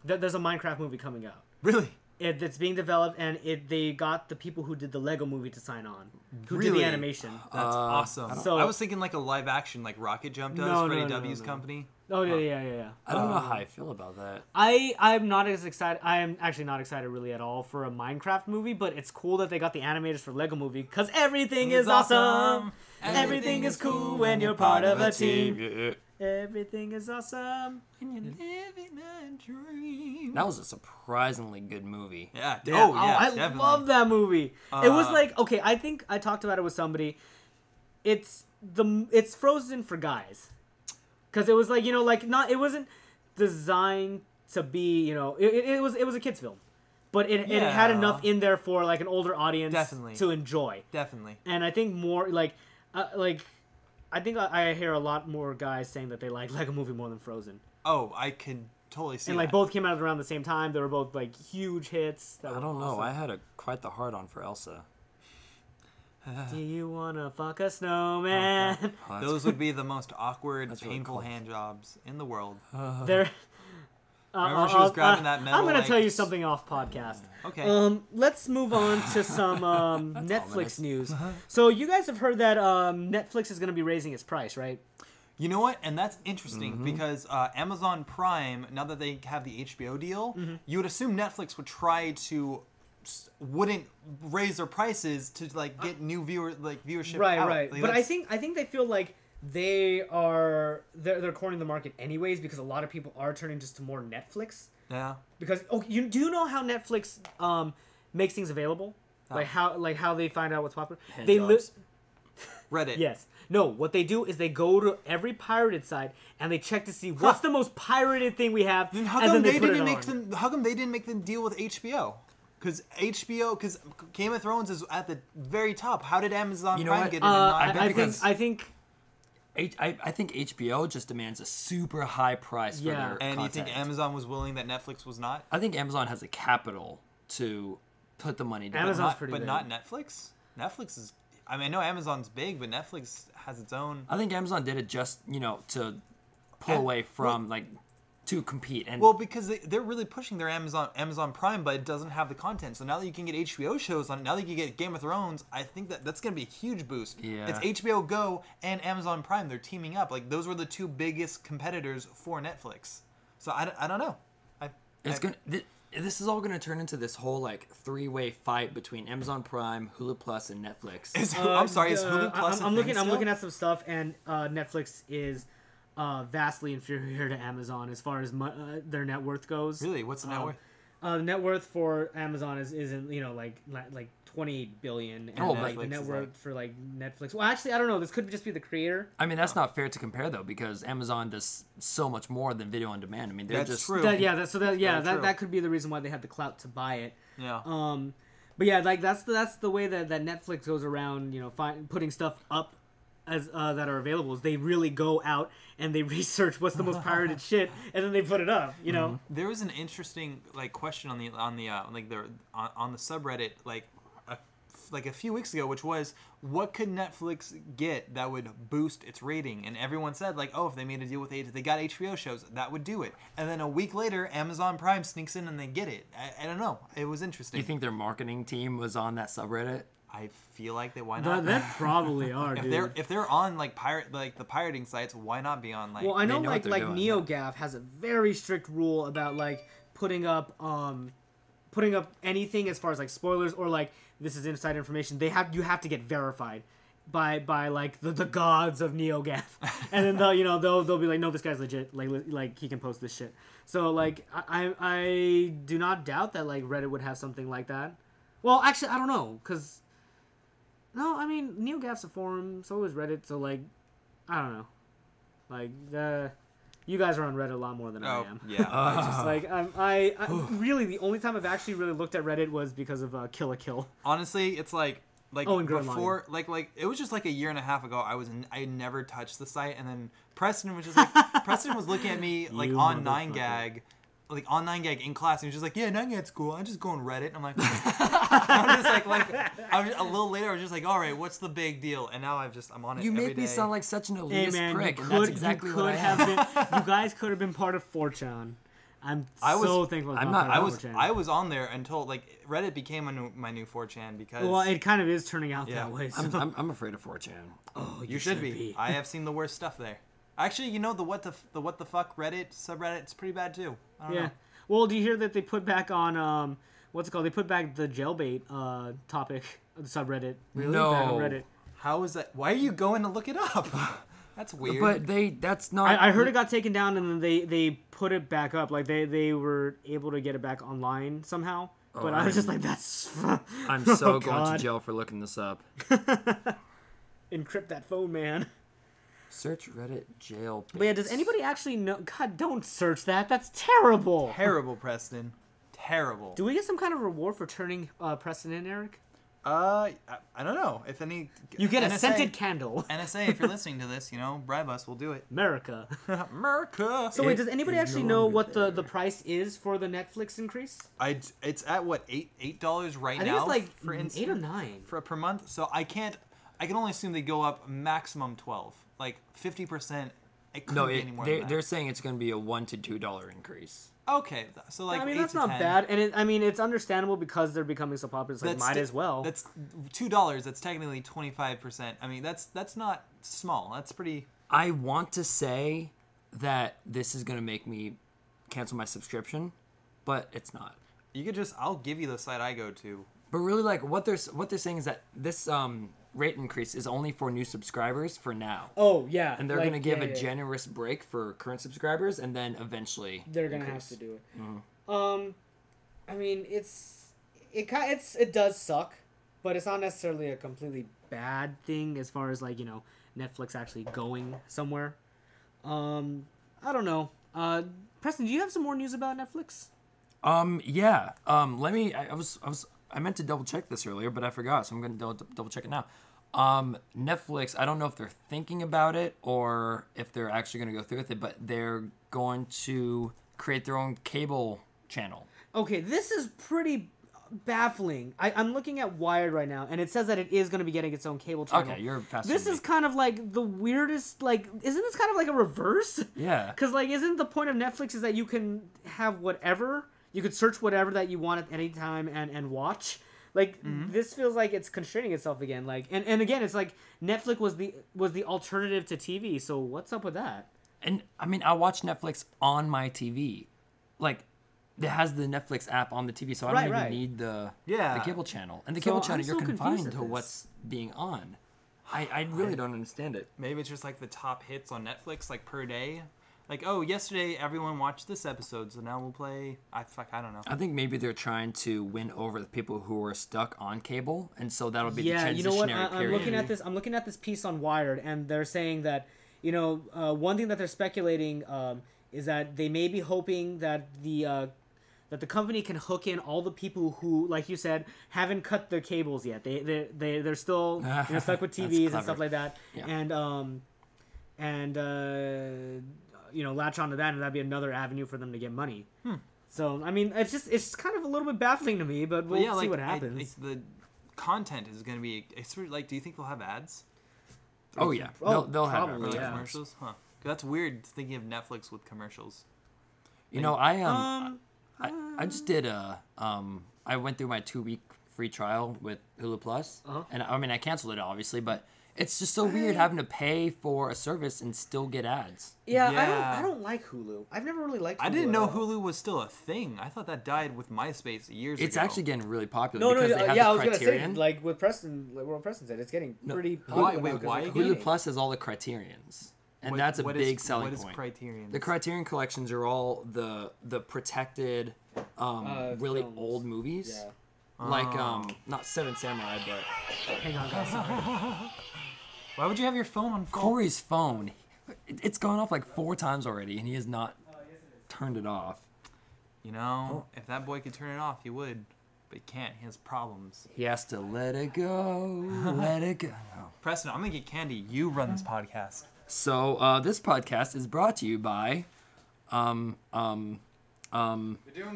there's a Minecraft movie coming out. Really? It's being developed, and they got the people who did the Lego movie to sign on, who did Really? the animation. That's awesome. So- I was thinking like a live action, like Rocket Jump does, No, Freddie no, no, W's no. company. Oh yeah. I don't know how I feel about that. I'm not as excited. I am actually not excited really at all for a Minecraft movie, but it's cool that they got the animators for Lego movie because everything is awesome. Everything is cool when you're part of a team. Everything is awesome. And you're living a dream. That was a surprisingly good movie. Yeah. Yeah. Oh yeah. I definitely. love that movie. It was like, okay, I think I talked about it with somebody. It's Frozen for guys. Because it was like, you know, like it wasn't designed to be, you know, it was a kid's film. But it had enough in there for like an older audience Definitely. to enjoy. Definitely. And I think more I think I hear a lot more guys saying that they like Lego Movie more than Frozen. Oh, I can totally see And that. like both came out around the same time. They were both like huge hits. That I were don't know. awesome. I had quite the hard on for Elsa. Do you wanna fuck a snowman? Oh, that's Those would be the most awkward, That's really painful cool. hand jobs in the world. They're. Remember she was grabbing that metal, I'm gonna like- tell you something off podcast. Okay. Let's move on to some Netflix ominous. news. So you guys have heard that Netflix is gonna be raising its price, right? You know what? And that's interesting because Amazon Prime, now that they have the HBO deal, you would assume Netflix would try to wouldn't raise their prices to like get new viewership. Right. out. But that's- I think they feel like they're cornering the market anyways because a lot of people are turning just to more Netflix. yeah. Because do you know how Netflix makes things available? Like how they find out what's popular? Hand They jobs. Reddit. Yes. No, what they do is they go to every pirated site and they check to see what's the most pirated thing we have, Then how and come then they put it didn't make on. them? How come they didn't make them deal with HBO? Because Game of Thrones is at the very top. How did Amazon You know Prime what? get it? And not I bet I Netflix? think I think HBO just demands a super high price for Yeah. their And content. you think Amazon was willing that Netflix was not? I think Amazon has the capital to put the money down. Amazon's pretty but big. not Netflix. Netflix is. I mean, I know Amazon's big, but Netflix has its own. I think Amazon did it just to pull Yeah. away from to compete and Well, because they're really pushing their Amazon Prime, but it doesn't have the content. So now that you can get HBO shows on it, now that you can get Game of Thrones, I think that's going to be a huge boost. Yeah. It's HBO Go and Amazon Prime. They're teaming up. Like, those were the two biggest competitors for Netflix. So I don't know. This is all gonna turn into this whole three-way fight between Amazon Prime, Hulu Plus, and Netflix. I'm sorry, is Hulu Plus I'm a looking. thing I'm still? looking at some stuff, and Netflix is vastly inferior to Amazon as far as their net worth goes. Really? What's the net worth? The net worth for Amazon isn't like 28 billion, and Oh, like the Netflix net is worth for Netflix. Well, actually, I don't know. This could just be the creator. I mean, that's not fair to compare though, because Amazon does so much more than video on demand. I mean, they're That's just true. That Very true. could be the reason why they had the clout to buy it. Yeah. But yeah, like that's the way that Netflix goes around, putting stuff up as that are available. Is they really go out and they research what's the most pirated shit, and then they put it up. There was an interesting question on the subreddit a few weeks ago, which was, what could Netflix get that would boost its rating? And everyone said if they made a deal with they got HBO shows, that would do it. And then a week later, Amazon Prime sneaks in and they get it. I don't know. It was interesting. Do you think their marketing team was on that subreddit? I feel like why not? That probably are, dude. If they're on the pirating sites, why not be on Well, I know what they're doing. NeoGAF has a very strict rule about putting up anything as far as spoilers or this is inside information. You have to get verified by the gods of NeoGAF, and then they'll be like, no, this guy's legit. Like he can post this shit. So I do not doubt that Reddit would have something like that. Well, actually, I don't know, cause no, I mean NeoGAF's a forum, so is Reddit. So I don't know, you guys are on Reddit a lot more than I am. Yeah. I really the only time I've actually really looked at Reddit was because of Kill a Kill. Honestly, it's and before it was just a year and a half ago. I never touched the site, and then Preston was just Preston was looking at me on 9gag. On 9gag in class, and he was just like, yeah, 9gag's cool. I'm just going Reddit. And I'm like, I'm just a little later, I was just like, all right, what's the big deal? And now I'm on it. You every make me day. sound like such an elitist prick, and that's exactly you what I am. You guys could have been part of 4chan. I was thankful. I was on there until Reddit became my new 4chan because. Well, it kind of is turning out that way. So. I'm afraid of 4chan. Oh, you should be. I have seen the worst stuff there. Actually, the what the fuck Reddit subreddit, it's pretty bad too. I don't know. Well, do you hear that they put back on what's it called? They put back the jailbait topic of the subreddit. Really? No. Back on Reddit. How is that? Why are you going to look it up? That's weird. But that's not. I heard it got taken down and then they put it back up. They were able to get it back online somehow. But I was just like, that's. I'm so going to jail for looking this up. Encrypt that phone, man. Search Reddit jail. But yeah, does anybody actually know? God, don't search that. That's terrible. Terrible, Preston. Terrible. Do we get some kind of reward for turning Preston in, Eric? I don't know. If any, you get a scented candle. NSA, if you're listening to this, bribe us. We'll do it. America. America. So wait, does anybody actually know what the price is for the Netflix increase? It's at what $8 right now. I think it's for 8 or 9 for per month. So I can only assume they go up maximum 12. 50%. It couldn't be any more than that. They're saying it's going to be a $1 to $2 increase. Okay, so I mean 8 that's to not 10. bad, and it's understandable because they're becoming so popular. It's might as well. That's $2. That's technically 25%. I mean that's not small. That's pretty. I want to say that this is going to make me cancel my subscription, but it's not. You could I'll give you the site I go to. But really, what they're saying is that this rate increase is only for new subscribers for now. Oh yeah, and they're going to give a generous break for current subscribers, and then eventually they're going to have to do it. Mm-hmm. I mean, it does suck, but it's not necessarily a completely bad thing as far as Netflix actually going somewhere. I don't know. Preston, do you have some more news about Netflix? Yeah. Let me. I meant to double check this earlier, but I forgot, so I'm going to double check it now. Netflix, I don't know if they're thinking about it or if they're actually going to go through with it, but they're going to create their own cable channel. Okay, this is pretty baffling. I'm looking at Wired right now, and it says that it is going to be getting its own cable channel. Okay, you're faster. This is kind of the weirdest, isn't this kind of a reverse? Yeah. Because, isn't the point of Netflix is that you can have whatever... You could search whatever that you want at any time and watch. This feels like it's constraining itself again. And again, it's Netflix was the alternative to TV. So what's up with that? And I mean, I watch Netflix on my TV. It has the Netflix app on the TV, so I don't even need the cable channel. And the cable channel, you're confined to what's being on. I really don't understand it. Maybe it's just the top hits on Netflix per day. Yesterday everyone watched this episode, so now we'll play. I don't know. I think maybe they're trying to win over the people who are stuck on cable, and so that'll be the transitionary you know what? period. I'm looking at this piece on Wired, and they're saying that one thing that they're speculating is that they may be hoping that the that the company can hook in all the people who, like you said, haven't cut the cables yet. They're still stuck with TVs and stuff like that. Yeah. And latch onto that, and that'd be another avenue for them to get money. So I mean, it's kind of a little bit baffling to me, but we'll see what happens. The content is going to be like. Do you think they'll have ads? Oh yeah, they'll have probably, it. Commercials, huh? That's weird. Thinking of Netflix with commercials. I just did I went through my 2-week free trial with Hulu Plus, and I mean I canceled it obviously, but it's just so weird having to pay for a service and still get ads. Yeah. I don't like Hulu. I've never really liked Hulu. I didn't know Hulu was still a thing. I thought that died with MySpace years ago. It's actually getting really popular because they have the I was Criterion. gonna say, like with Preston, like what Preston said, it's getting pretty popular. Why? Hulu Plus has all the Criterions. And that's a big selling point. What is Criterion? The Criterion collections are all the protected, really films. old movies. Yeah. Like, not Seven Samurai, but... Hang on, guys. Sorry. Why would you have your phone on phone? Corey's phone. It's gone off like 4 times already, and he has not turned it off. You know, if that boy could turn it off, he would. But he can't. He has problems. He has to let it go, let it go. No. Preston, I'm going to get candy. You run this podcast. So, this podcast is brought to you by, You're doing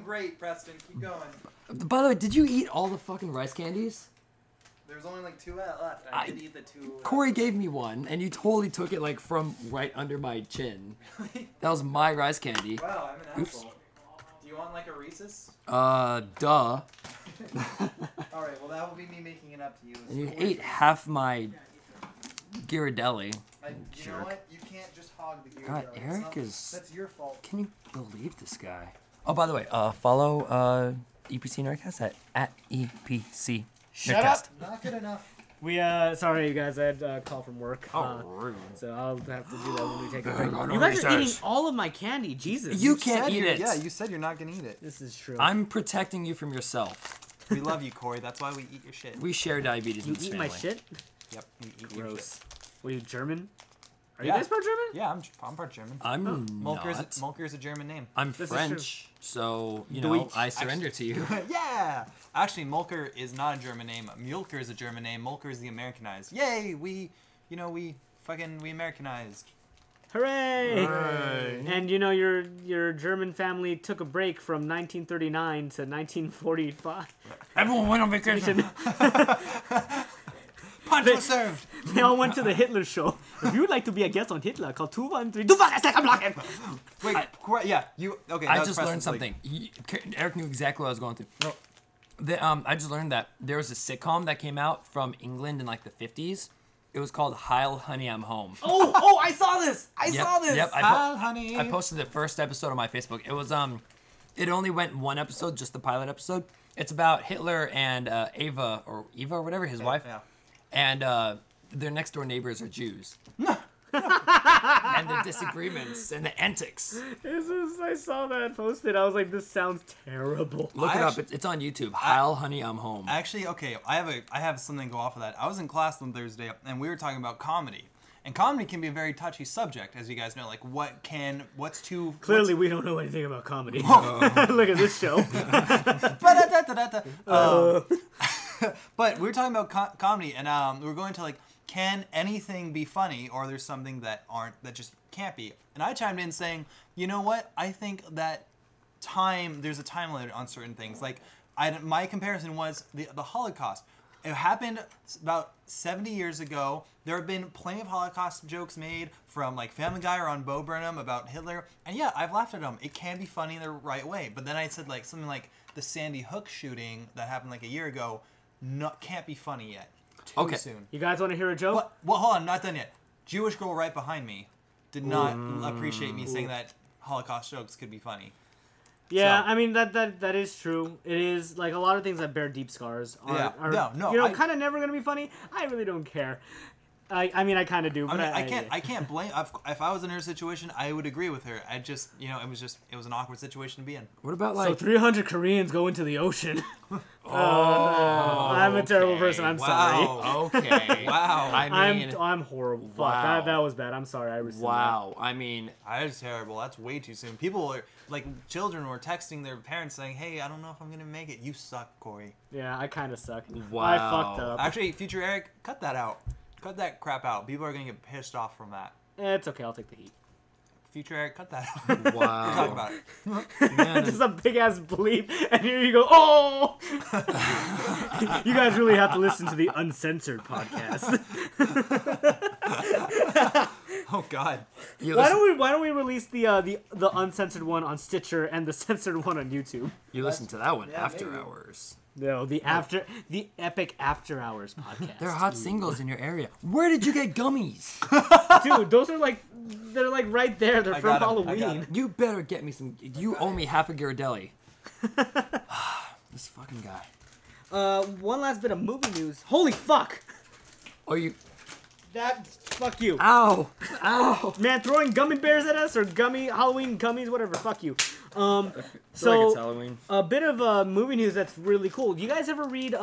great, Preston. Keep going. By the way, did you eat all the fucking rice candies? There's only like 2 left. I did eat the 2. Corey gave me one, and you totally took it like from right under my chin. Really? That was my rice candy. Wow, I'm an Oops. asshole. Do you want like a Reese's? Duh. Alright, well that will be me making it up to you. And you ate half my Ghirardelli. You know what? You can't just hog the gear. God, Eric is... That's your fault. Can you believe this guy? Oh, by the way, follow EPC Nerdcast at EPC Shut Nerdcast. up! Not good enough. We sorry you guys, I had a call from work. Rude. So I'll have to do that when we take a break. no You guys are research. eating all of my candy, Jesus. You can't eat it. Yeah, you said you're not gonna eat it. This is true. I'm protecting you from yourself. We love you, Corey. That's why we eat your shit. We share diabetes You in this eat family. my shit? Yep, we eat your shit. Gross. Were you German? Are Yeah. you guys part German? Yeah, I'm part German. I'm Mulker's not. Mulker's a German name. I'm This is French, so, you know, Deutsch. I surrender to you. Yeah! Actually, Mulker is not a German name. Mulker is a German name. Mulker is the Americanized. Yay! We Americanized. Hooray! Hooray. And you know your German family took a break from 1939 to 1945. Everyone went on vacation. Punch was served! They all went to the Hitler show. If you would like to be a guest on Hitler, call 213. Du warst der Blocken! Wait, yeah, you... Okay, I that was just learned Preston's, something. Eric knew exactly what I was going through. I just learned that there was a sitcom that came out from England in like the 50s. It was called Heil, Honey, I'm Home. Oh, I saw this! I saw this! Yep, honey. I posted the first episode on my Facebook. It was it only went 1 episode, just the pilot episode. It's about Hitler and Eva or whatever, his wife. Yeah. And their next door neighbors are Jews. And the disagreements and the antics. I saw that posted. I was like, this sounds terrible. Look it up. It's on YouTube. Heil, Honey, I'm Home. Actually, okay, I have something to go off of that. I was in class on Thursday, and we were talking about comedy. And comedy can be a very touchy subject, as you guys know. Like, what's too... Clearly, we don't know anything about comedy. Look at this show. But we were talking about comedy, and we were going to, like, can anything be funny, or there's something that just can't be? And I chimed in saying, you know what? I think that there's a time limit on certain things. Like, my comparison was the Holocaust. It happened about 70 years ago. There have been plenty of Holocaust jokes made from like Family Guy or on Bo Burnham about Hitler. And yeah, I've laughed at them. It can be funny in the right way. But then I said like something like the Sandy Hook shooting that happened like a year ago can't be funny yet. Too soon. You guys want to hear a joke? Well, hold on. Not done yet. Jewish girl right behind me did not appreciate me saying that Holocaust jokes could be funny. Yeah, So- I mean that is true. It is like a lot of things that bear deep scars are Yeah. No, you know I- kind of never gonna be funny. I really don't care. I mean, I kind of do. But I can't blame. If I was in her situation, I would agree with her. I just, it was an awkward situation to be in. What about So 300 Koreans go into the ocean. I'm a terrible person. I'm sorry. Okay. Wow. I mean, I'm horrible. Wow. Fuck, that was bad. I'm sorry. I rescind wow. I mean, That is terrible. That's way too soon. People are like children were texting their parents saying, "Hey, I don't know if I'm gonna make it. You suck, Corey." that. Yeah, I kind of suck. Wow. I fucked up. Actually, future Eric, cut that out. Cut that crap out. People are gonna get pissed off from that. It's okay. I'll take the heat. Future Eric, cut that out. wow. Talk about it. Man, Just a big ass bleep, and here you go. Oh! You guys really have to listen to the uncensored podcast. Oh God. Why don't we release the uncensored one on Stitcher and the censored one on YouTube? You listen to that one Yeah, after maybe. hours. No, the epic after hours podcast. There are hot singles in your area. Where did you get gummies? Dude, those are like they're like right there. They're I from got 'em. I got Halloween. 'em. You better get me some. You owe me half a Ghirardelli. This fucking guy. One last bit of movie news. Holy fuck! Oh, you. Fuck you. Ow! Ow! Man, throwing gummy bears at us or Halloween gummies, whatever. Fuck you. So like it's So Halloween. a bit of movie news that's really cool. You guys ever read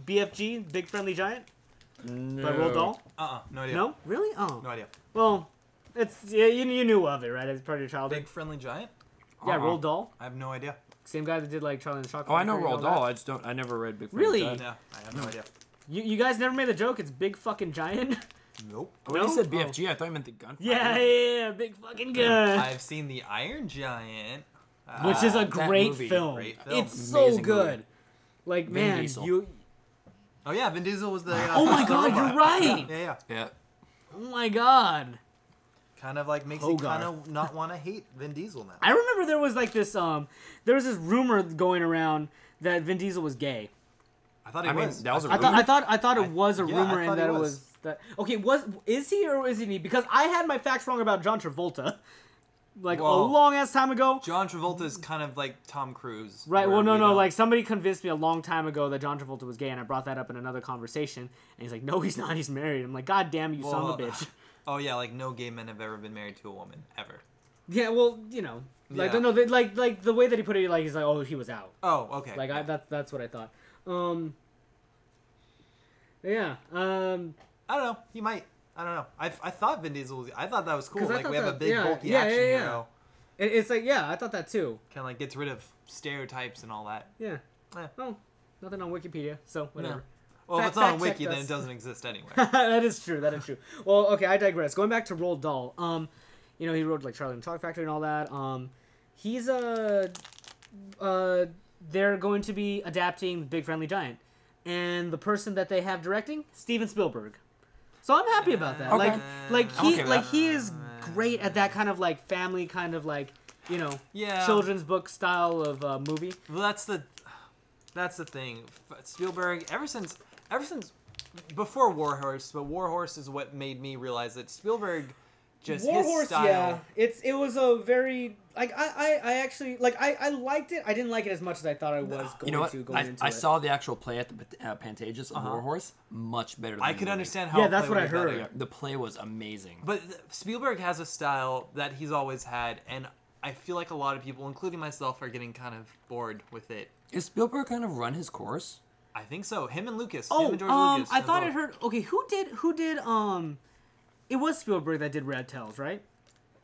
BFG, Big Friendly Giant No. by Roald Dahl? No idea. No, really? Oh, No idea. well, you knew of it, right? It's part of your childhood. Big friendly giant? Yeah, Uh-uh. Roald Dahl, I have no idea. same guy that did like Charlie and the Chocolate Oh, I know Factory and Roald all Dahl. that. I just don't. I never read Big Friendly Really? Giant. Yeah, I have no idea. You guys never made the joke. It's Big fucking Giant. Nope. When No? you said BFG, I thought you meant the gunfighter. Yeah, big fucking gun. I've seen the Iron Giant. Which is a that great movie. film. Great film. It's so Amazing good. movie. Like, Vin man, Diesel. you. Oh yeah, Vin Diesel was the. Oh my the god, robot. you're right. Yeah. Yeah. Oh my god. Kind of like makes Hogarth. you kind of not want to hate Vin Diesel now. I remember there was like this there was this rumor going around that Vin Diesel was gay. I thought he I mean, was. that was a I thought it was a yeah, rumor I and thought that he it was. was that. Okay, is he or isn't he? Because I had my facts wrong about John Travolta, like a Whoa. long ass time ago. John Travolta is kind of like Tom Cruise. Right. where Well, no. we don't- Like somebody convinced me a long time ago that John Travolta was gay, and I brought that up in another conversation. And he's like, "No, he's not. He's married." I'm like, "God damn you, son of a Well, bitch." Oh yeah, like no gay men have ever been married to a woman ever. Yeah. Well, you know, like Yeah. no, like the way that he put it, like he's like, "Oh, he was out." Oh, okay. Like yeah. that's what I thought. Yeah. I don't know. He might. I don't know. I thought Vin Diesel was. I thought that was cool. 'Cause I Like thought we have a that- big yeah, bulky yeah, action yeah, yeah. hero. It's like I thought that too. Kind of like gets rid of stereotypes and all that. Yeah. Eh. Oh, nothing on Wikipedia, so whatever. Well, if Fact- it's on fact check Wiki, then us. it doesn't exist anywhere. That is true. That is true. Well, okay, I digress. Going back to Roald Dahl. You know, he wrote like Charlie and the Chocolate Factory and all that. He's they're going to be adapting Big Friendly Giant, and the person that they have directing, Steven Spielberg. So I'm happy about that. Okay. Like I'm he okay with like that. he is great at that kind of like family kind of like Yeah. children's book style of movie. Well, that's the thing. Spielberg, ever since before Warhorse, but Warhorse is what made me realize that Spielberg just his style. it was a very like I actually like I liked it. I didn't like it as much as I thought I was going You know what? to going into I it. saw the actual play at the Pantages of Warhorse. Much better than I the could movie. understand how. Yeah, a that's play what would I be better. heard. Yeah, the play was amazing. But Spielberg has a style that he's always had, and I feel like a lot of people, including myself, are getting kind of bored with it. Is Spielberg kind of run his course? I think so. Him and Lucas. Oh, him and George Lucas. I have thought I both. heard. Okay, who did it was Spielberg that did Red Tails, right?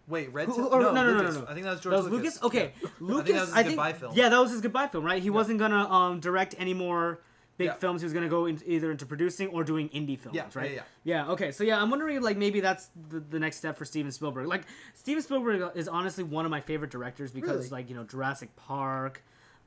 Wait, Red Who- Tail? or- No, no, Lucas. no. I think that was George That was Lucas. Lucas. Okay, Yeah. Lucas. I think that was his goodbye film. Yeah, that was his goodbye film, right? He wasn't gonna direct any more big Yeah. films. He was gonna go either into producing or doing indie films, Yeah, right? yeah. Okay, so yeah, I'm wondering like maybe that's the next step for Steven Spielberg. Like Steven Spielberg is honestly one of my favorite directors because Really? Jurassic Park,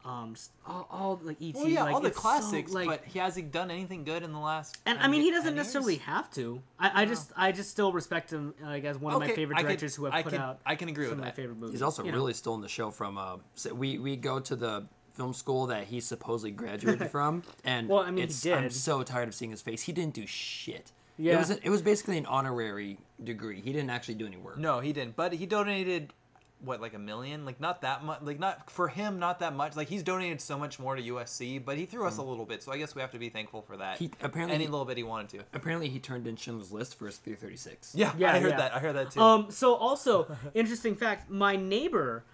all like E.T. Well, yeah, like, all the it's so, classics, like, but he hasn't done anything good in the last. and I mean, he doesn't 10 years? necessarily have to. I just still respect him like as one of my Okay, favorite I could- directors who have I put could- out I can agree some with of my that. favorite movies. He's also you know? really stolen the show from. So we go to the film school that he supposedly graduated from, and Well, I mean, he it's, did. I'm so tired of seeing his face. He didn't do shit. Yeah. It was basically an honorary degree. He didn't actually do any work. No, he didn't. But he donated what, like $1 million? Like not that much. Like not for him, not that much. Like he's donated so much more to USC, but he threw us a little bit. So I guess we have to be thankful for that. Any little bit he wanted to. Apparently, he turned in Schindler's List for his 336. Yeah, Yeah, I heard yeah. that. I heard that too. So also, interesting fact, my neighbor,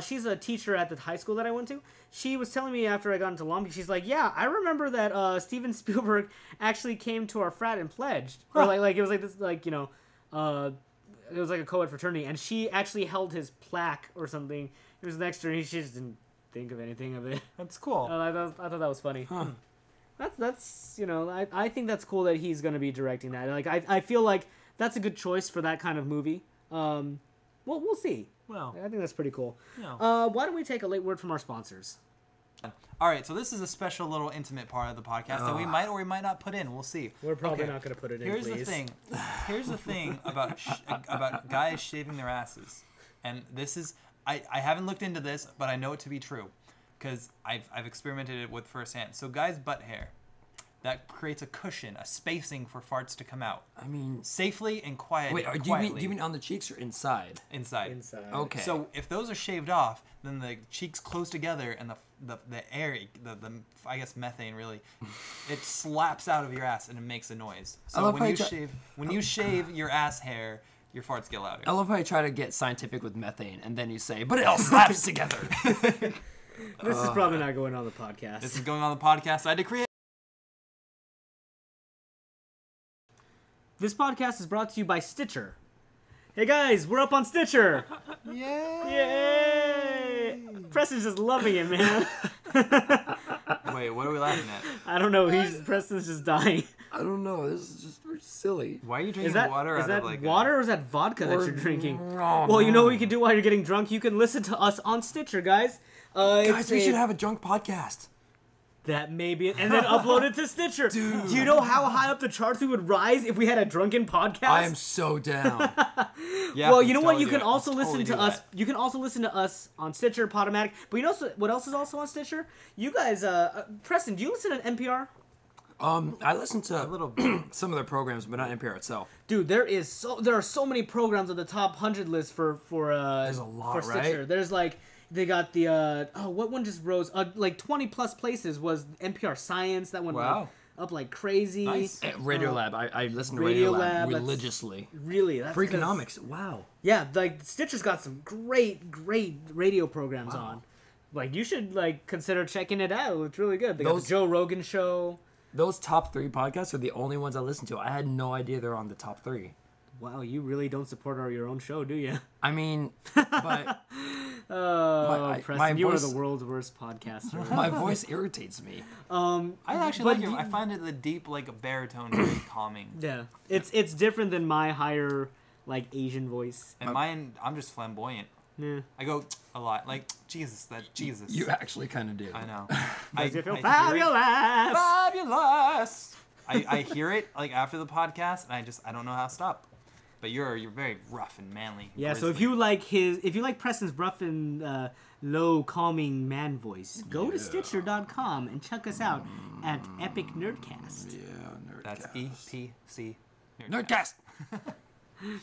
she's a teacher at the high school that I went to. She was telling me after I got into Long Beach, she's like, yeah, I remember that Steven Spielberg actually came to our frat and pledged. Or like it was like this, like, you know, it was like a co-ed fraternity, and she actually held his plaque or something. It was next to her, and she just didn't think of anything of it. That's cool. I thought that was funny. Huh. That's you know, I think that's cool that he's going to be directing that. Like, I feel like that's a good choice for that kind of movie. Well, we'll see. Well, I think that's pretty cool. Yeah. Why don't we take a late word from our sponsors? All right, so this is a special little intimate part of the podcast that we might or we might not put in. We'll see. We're probably not going to put it in. Here's the thing. Here's the thing about guys shaving their asses, and this is I haven't looked into this, but I know it to be true, because I've experimented it with firsthand. So guys' butt hair, that creates a cushion, a spacing for farts to come out. I mean, safely and quietly. wait, do you mean on the cheeks or inside? Inside? Okay. So if those are shaved off, then the cheeks close together and the air, the I guess methane really, it slaps out of your ass and it makes a noise. So when you shave your ass hair, your farts get louder. I love how you try to get scientific with methane and then you say, but it all slaps together. This is probably not going on the podcast. This is going on the podcast. I had to create. This podcast is brought to you by Stitcher. Hey guys, we're up on Stitcher. Yay! Preston's just loving it, man. Wait, what are we laughing at? I don't know. Preston's just dying. I don't know. This is just silly. Why are you drinking Is that water? Is out that of like water or is that vodka that you're drinking? Oh, Well, you know what you can do while you're getting drunk? You can listen to us on Stitcher, guys. Guys, we should have a drunk podcast. That may be it. And then upload it to Stitcher. Dude. Do you know how high up the charts we would rise if we had a drunken podcast? I am so down. Yeah, well, you know what? totally You can do it. also Totally listen do to us. that. You can also listen to us on Stitcher, Podomatic. But you know what else is also on Stitcher? You guys, Preston, do you listen to NPR? I listen to little some of their programs, but not NPR itself. Dude, there are so many programs on the top 100 list for There's a lot, for Stitcher. right? There's like they got the what one just rose like 20 plus places was NPR Science that one Wow. up like crazy. Nice. Radio Lab. I listen to Radio Radio Lab Lab, that's- religiously. Really, that's 'cause- Freakonomics. Wow. Yeah, like Stitcher's got some great radio programs on. Like you should like consider checking it out. It's really good. They got the Joe Rogan show. Those top 3 podcasts are the only ones I listen to. I had no idea they're on the top 3. Wow, you really don't support your own show, do you? I mean, but Oh, my Preston, you voice- are the world's worst podcaster. my voice irritates me. I actually but like it. I find it the deep, like a baritone, very calming. Yeah, it's different than my higher like Asian voice. And mine, I'm just flamboyant. Yeah. I go a lot. Like Jesus. You actually kind of do. I know. Does it feel hear it. fabulous? Fabulous. I hear it like after the podcast, and I don't know how to stop. But you're very rough and manly. Yeah. So if grizzly. you like Preston's rough and low, calming man voice, go to Stitcher.com and check us out at Epic Nerdcast. Yeah, Nerdcast. That's EPC. Nerdcast.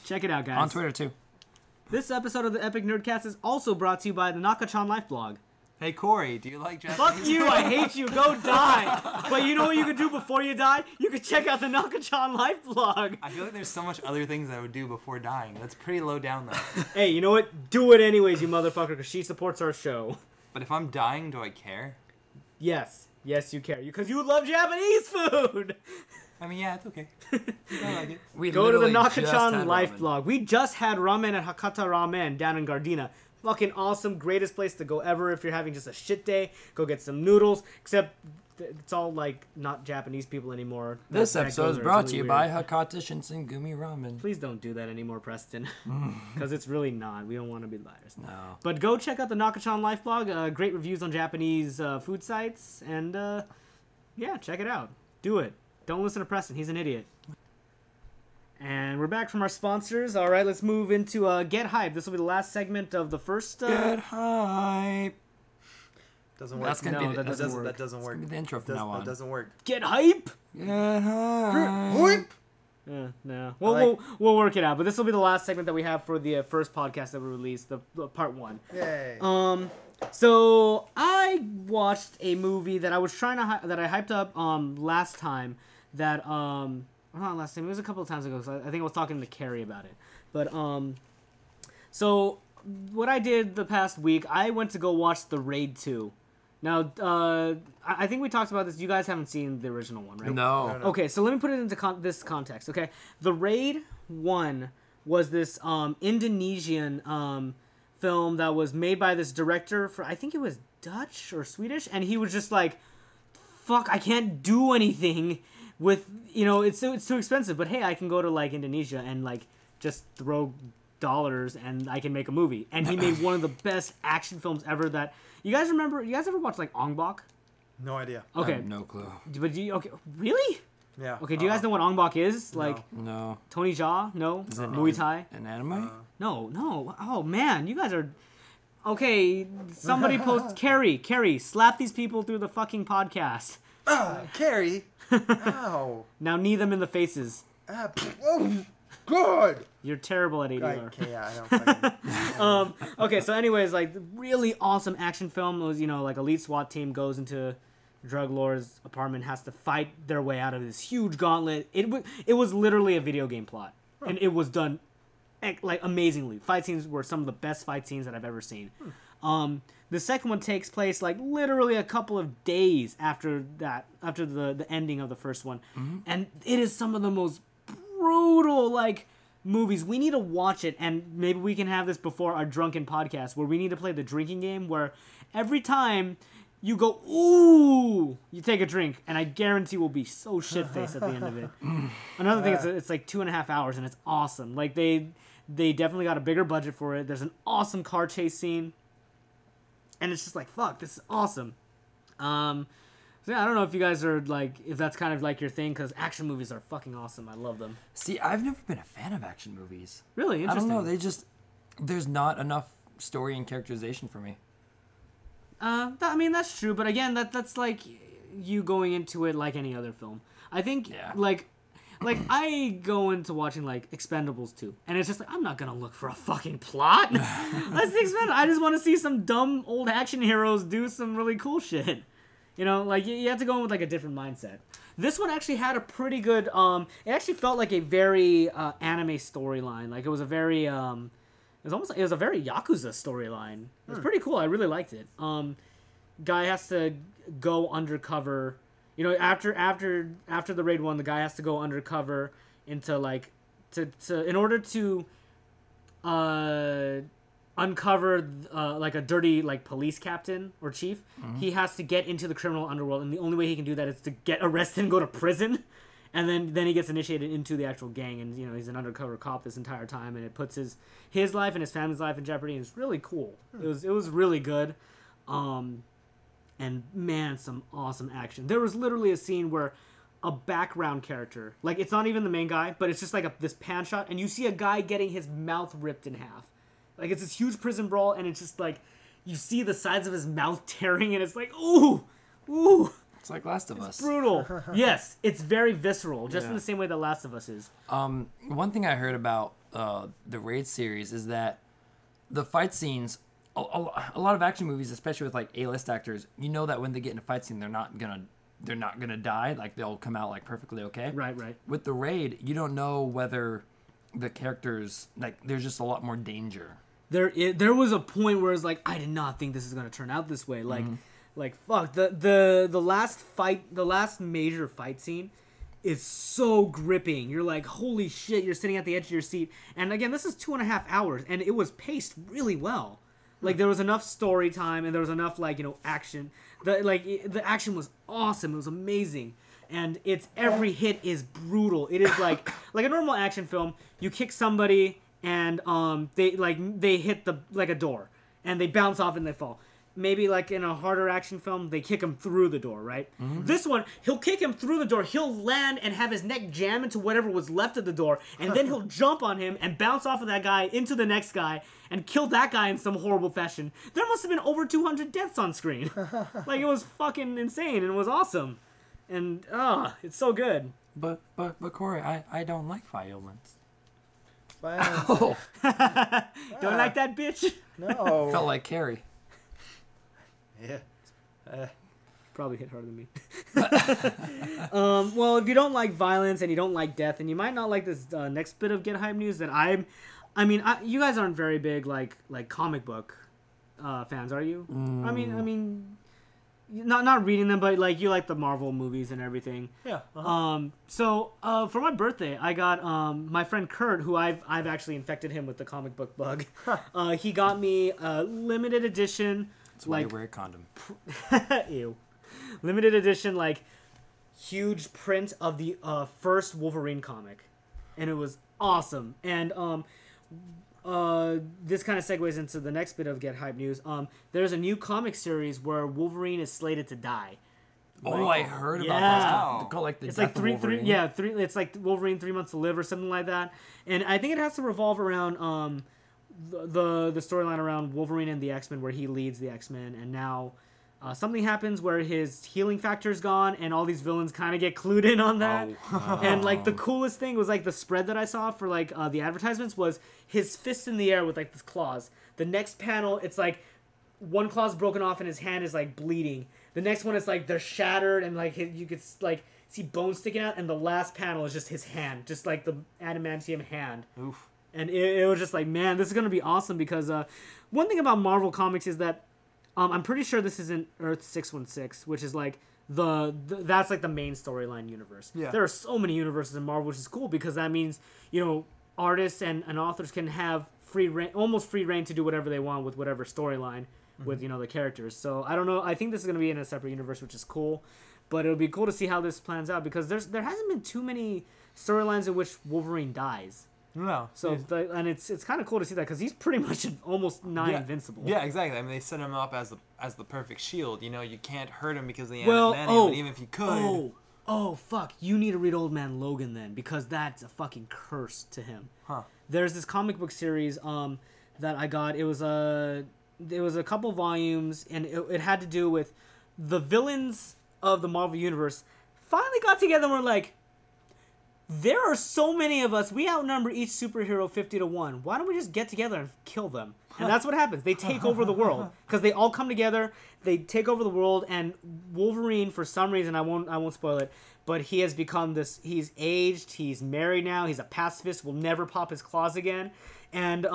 Check it out, guys. On Twitter too. This episode of the Epic Nerdcast is also brought to you by the Nakachan Life blog. Hey Corey, do you like Japanese? Fuck you, I hate you, go die. But you know what you can do before you die? You can check out the Nakachan Life blog. I feel like there's so much other things I would do before dying. That's pretty low down though. Hey, you know what? Do it anyways, you motherfucker, because she supports our show. But if I'm dying, do I care? Yes, you care. Because you love Japanese food. I mean, yeah, it's okay. I like it. We Go to the literally just Nakachan had Life ramen. blog. We just had ramen at Hakata Ramen down in Gardena. Fucking awesome, greatest place to go ever if you're having just a shit day. Go get some noodles. Except it's all like not Japanese people anymore. This That episode goes is there. brought It's to you really by weird. Hakata Shinsengumi Ramen. Please don't do that anymore, Preston. Because it's really not. We don't want to be liars. No. But go check out the Nakachan Life blog. Great reviews on Japanese food sites. And yeah, check it out. Do it. Don't listen to Preston. He's an idiot. And we're back from our sponsors. All right, let's move into Get Hype. This will be the last segment of the first... Get hype. Doesn't That's gonna be the, that doesn't work. That doesn't work. Gonna be the intro from now on. That doesn't work. Get Hype! Get hype. No. Like- We'll work it out. But this will be the last segment that we have for the first podcast that we released, the part 1. Yay. So I watched a movie that I was trying to that I hyped up last time. That not last time. It was a couple of times ago. So I think I was talking to Carrie about it. But so what I did the past week, I went to go watch The Raid 2. Now, I think we talked about this. You guys haven't seen the original one, right? No. Okay, so let me put it into this context, okay? The Raid 1 was this Indonesian film that was made by this director for, I think it was Dutch or Swedish, and he was just like, fuck, I can't do anything with, it's too expensive, but hey, I can go to, like, Indonesia and, like, just throw dollars and I can make a movie. And he made one of the best action films ever that... You guys ever watch, like, Ong Bak? No idea. Okay. I have no clue. But okay, really? Yeah. Okay, do you guys know what Ong Bak is? Like, No. Tony Jaa? No? Is it Muay Thai? an anime? No. Oh, man, you guys are... Okay, somebody post... Carrie, slap these people through the fucking podcast. Carrie. Ow. Now knee them in the faces. Oh, God. You're terrible at ADR. Okay, yeah, I don't fucking... Okay, so anyways, like, really awesome action film. It was, like, elite SWAT team goes into drug lord's apartment, has to fight their way out of this huge gauntlet. It was literally a video game plot. And it was done, like, amazingly. Fight scenes were some of the best fight scenes that I've ever seen. The second one takes place, like, literally a couple of days after the ending of the first one. Mm-hmm. And it is some of the most brutal, like, movies. We need to watch it, and maybe we can have this before our drunken podcast, where we need to play the drinking game, where every time you go, ooh, you take a drink, and I guarantee we'll be so shit-faced at the end of it. Another thing is it's like 2.5 hours, and it's awesome. Like, they definitely got a bigger budget for it. There's an awesome car chase scene, and it's just like, fuck, this is awesome. So yeah, I don't know if you guys are, like, if that's kind of, like, your thing, because action movies are fucking awesome. I love them. See, I've never been a fan of action movies. Really? Interesting. I don't know. There's not enough story and characterization for me. I mean, that's true, but again, that's, like, you going into it like any other film. I think, like, I go into watching, like, Expendables 2, and it's just like, I'm not gonna look for a fucking plot. That's the Expendables. I just want to see some dumb old action heroes do some really cool shit. Like, you have to go in with, like, a different mindset. This one actually had a pretty good, it actually felt like a very anime storyline. Like, it was a very, it was a very Yakuza storyline. It was pretty cool. I really liked it. Guy has to go undercover. After the raid 1, the guy has to go undercover into, like, in order to uncover like a dirty, like, police captain or chief. Mm-hmm. He has to get into the criminal underworld, and the only way he can do that is to get arrested and go to prison, and then he gets initiated into the actual gang, and he's an undercover cop this entire time, and it puts his life and his family's life in jeopardy, and it's really cool. It was really good. And man, some awesome action. There was literally a scene where a background character, like, it's not even the main guy, but it's just like this pan shot, and you see a guy getting his mouth ripped in half. Like, it's this huge prison brawl, and it's just like, you see the sides of his mouth tearing, and it's like, ooh. It's like Last of Us. Brutal. Yes, it's very visceral, just in the same way that Last of Us is. One thing I heard about the Raid series is that the fight scenes, a lot of action movies, especially with, like, A-list actors, that when they get in a fight scene, they're not gonna die. Like, they'll come out, like, perfectly okay. Right. With the Raid, you don't know whether the characters, like, there's just a lot more danger. There was a point where it's like, I did not think this is gonna turn out this way. Like, like, fuck, the last major fight scene is so gripping. You're like, holy shit! You're sitting at the edge of your seat. And again, this is 2.5 hours, and it was paced really well. Like, there was enough story time, and there was enough, like, action. The action was awesome. It was amazing. And every hit is brutal. It is like a normal action film. You kick somebody, and they hit a door, and they bounce off and they fall. Maybe, like, in a harder action film, they kick him through the door, right? Mm-hmm. This one, he'll kick him through the door, he'll land and have his neck jam into whatever was left of the door, and then he'll jump on him and bounce off of that guy into the next guy and kill that guy in some horrible fashion. There must have been over 200 deaths on screen. Like, it was fucking insane, and it was awesome. And, it's so good. But Corey, I don't like violence. Violence. Oh, Don't like that bitch? No. felt like Carrie. Yeah. Probably hit harder than me. Well, if you don't like violence and you don't like death, and you might not like this next bit of Get Hype news, then you guys aren't very big like comic book fans, are you? I mean, not reading them, but like you like the Marvel movies and everything. Yeah. So for my birthday, I got my friend Kurt, who I've actually infected him with the comic book bug. He got me a limited edition. That's why you wear a condom. Ew. Limited edition, like, huge print of the first Wolverine comic. And it was awesome. And this kind of segues into the next bit of Get Hype news. There's a new comic series where Wolverine is slated to die. Oh, I heard about Yeah. this. Called like the It's Death like of three. Wolverine. It's like Wolverine 3 months to live or something like that. And I think it has to revolve around the storyline around Wolverine and the X-Men, where he leads the X-Men, and now something happens where his healing factor is gone, and all these villains kind of get clued in on that. And like the coolest thing was like the spread that I saw for like the advertisements was his fist in the air with like this claws. The next panel, it's like one claw's broken off and his hand is like bleeding. The next one is like they're shattered and like you could like see bones sticking out, and the last panel is just his hand, just like the adamantium hand. Oof. And it was just like, man, this is going to be awesome, because one thing about Marvel Comics is that I'm pretty sure this isn't Earth 616, which is like that's like the main storyline universe. Yeah. There are so many universes in Marvel, which is cool, because that means, artists and authors can have almost free reign to do whatever they want with whatever storyline with, the characters. So I don't know. I think this is going to be in a separate universe, which is cool. But it'll be cool to see how this plans out, because there hasn't been too many storylines in which Wolverine dies. No. So and it's kind of cool to see that, because he's pretty much almost invincible. Yeah, exactly. I mean, they set him up as the perfect shield. You can't hurt him because of the Well, adamantium, but even if you could. Oh, fuck. You need to read Old Man Logan then, because that's a fucking curse to him. Huh. There's this comic book series that I got. It was a couple volumes, and it had to do with the villains of the Marvel Universe finally got together and were like, there are so many of us. We outnumber each superhero 50-1. Why don't we just get together and kill them? And that's what happens. They take over the world, because they all come together. They take over the world, and Wolverine, for some reason, I won't spoil it, but he has become this. He's aged. He's married now. He's a pacifist. Will never pop his claws again. And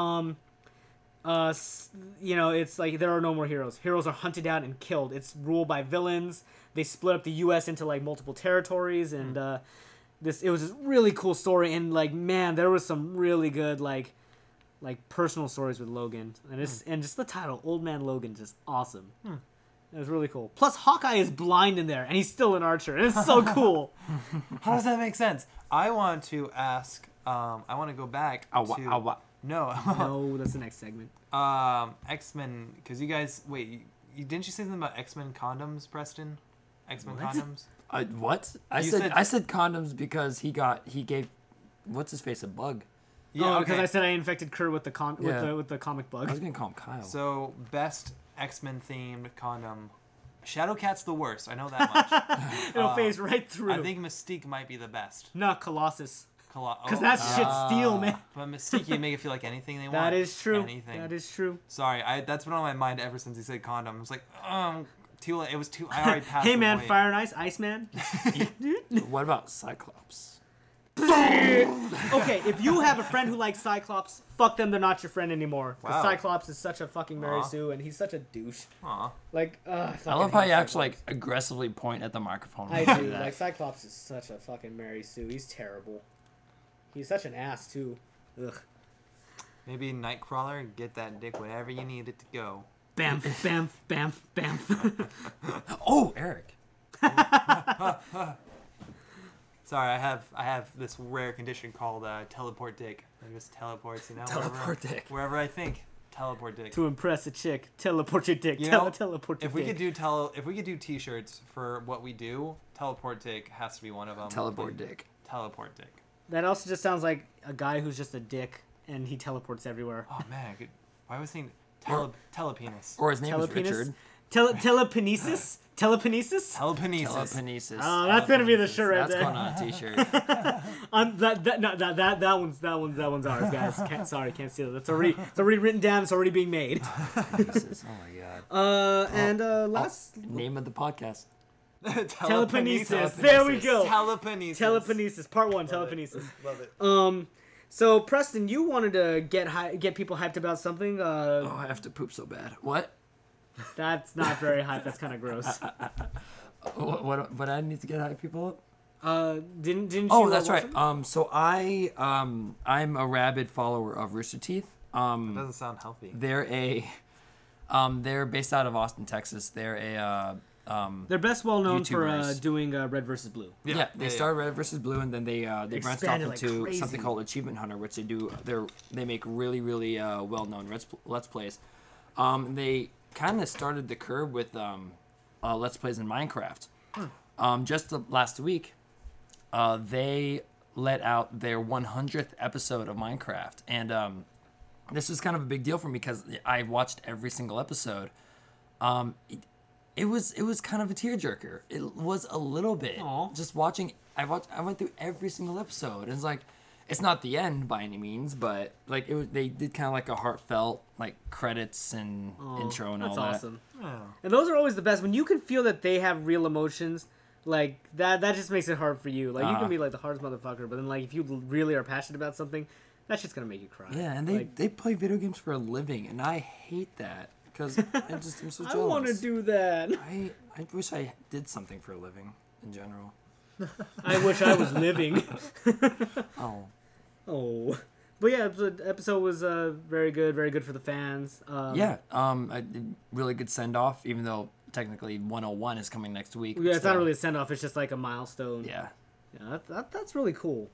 it's like there are no more heroes. Heroes are hunted down and killed. It's ruled by villains. They split up the U.S. into like multiple territories, and it was a really cool story, and like, man, there was some really good like personal stories with Logan, and just the title, Old Man Logan, just awesome. It was really cool. Plus, Hawkeye is blind in there, and he's still an archer, and it's so cool. How does that make sense? I want to ask. I want to go back to. No. No, that's the next segment. X-Men, because you guys wait. Didn't you say something about X-Men condoms, Preston? X-Men What? condoms. What? I said condoms because he gave what's his face a bug. Yeah, because I said I infected Kurt with the with the comic bug. I was gonna call him Kyle. So best X-Men themed condom. Shadowcat's the worst. I know that much. It'll phase right through. I think Mystique might be the best. No, Colossus. Because Oh, that shit's steel, man. But Mystique, you make it feel like anything they want. That is true. Anything. That is true. Sorry, that's been on my mind ever since he said condom. I was like, too. It was too. I already passed. Hey the man, point. Fire and Ice, Iceman. What about Cyclops? Okay, if you have a friend who likes Cyclops, fuck them. They're not your friend anymore. Because Wow. Cyclops is such a fucking Mary Aw. Sue, and he's such a douche. Aw. Like, I love how you actually like aggressively point at the microphone. I when you do. that. Like, Cyclops is such a fucking Mary Sue. He's terrible. He's such an ass too. Ugh. Maybe Nightcrawler, get that dick wherever you need it to go. Bamf, bamf, bamf, bamf. Oh, Eric. Sorry, I have this rare condition called teleport dick. It just teleports, Teleport dick. Wherever I think, teleport dick. To impress a chick, teleport your dick. You know, Teleport your If we dick. could do T-shirts for what we do, teleport dick has to be one of them. Teleport dick. Teleport dick. That also just sounds like a guy who's just a dick and he teleports everywhere. Oh man, why was I saying telepenis? Or his name is Telepenis? Richard. Telepenesis? Telepenesis? Telepenesis. Telepenesis. Oh, that's gonna be the shirt right That's there. going on a t-shirt. That one's ours, guys. Can't steal it. It's already written down. It's already being made. Telepenesis. Oh my god. Last Name of the podcast. Telepenesis. There we go. Telepenesis. Telepenesis. Part 1. Telepenesis. Love it. So Preston, you wanted to get people hyped about something. Oh, I have to poop so bad. What? That's not very hype. That's kind of gross. What I need to get hype people up? Didn't you? Oh, that's right. watch So I'm a rabid follower of Rooster Teeth. It doesn't sound healthy. They're based out of Austin, Texas. They're They're best well known for YouTubers. doing Red versus Blue. Yeah, they started Red versus Blue, and then they branched off expanded like into crazy. something called Achievement Hunter, which they make really well known Let's Plays. They kind of started the curve with Let's Plays in Minecraft. Just last week, they let out their 100th episode of Minecraft, and this was kind of a big deal for me because I watched every single episode. It was kind of a tearjerker. It was a little bit. Aww. Just watching. I went through every single episode. And it's like, it's not the end by any means, but like they did kind of like a heartfelt like credits and intro and all that. That's awesome. Oh. And those are always the best when you can feel that they have real emotions. Like that just makes it hard for you. Like you can be like the hardest motherfucker, but then like if you really are passionate about something, that's just gonna make you cry. Yeah, and Like, they play video games for a living, and I hate that because I'm so jealous. I want to do that. I wish I did something for a living in general. I wish I was living. Oh. Oh. But yeah, the episode was very good for the fans. A really good send off, even though technically 101 is coming next week. Yeah, it's not really a send off. It's just like a milestone. Yeah. Yeah, that's really cool.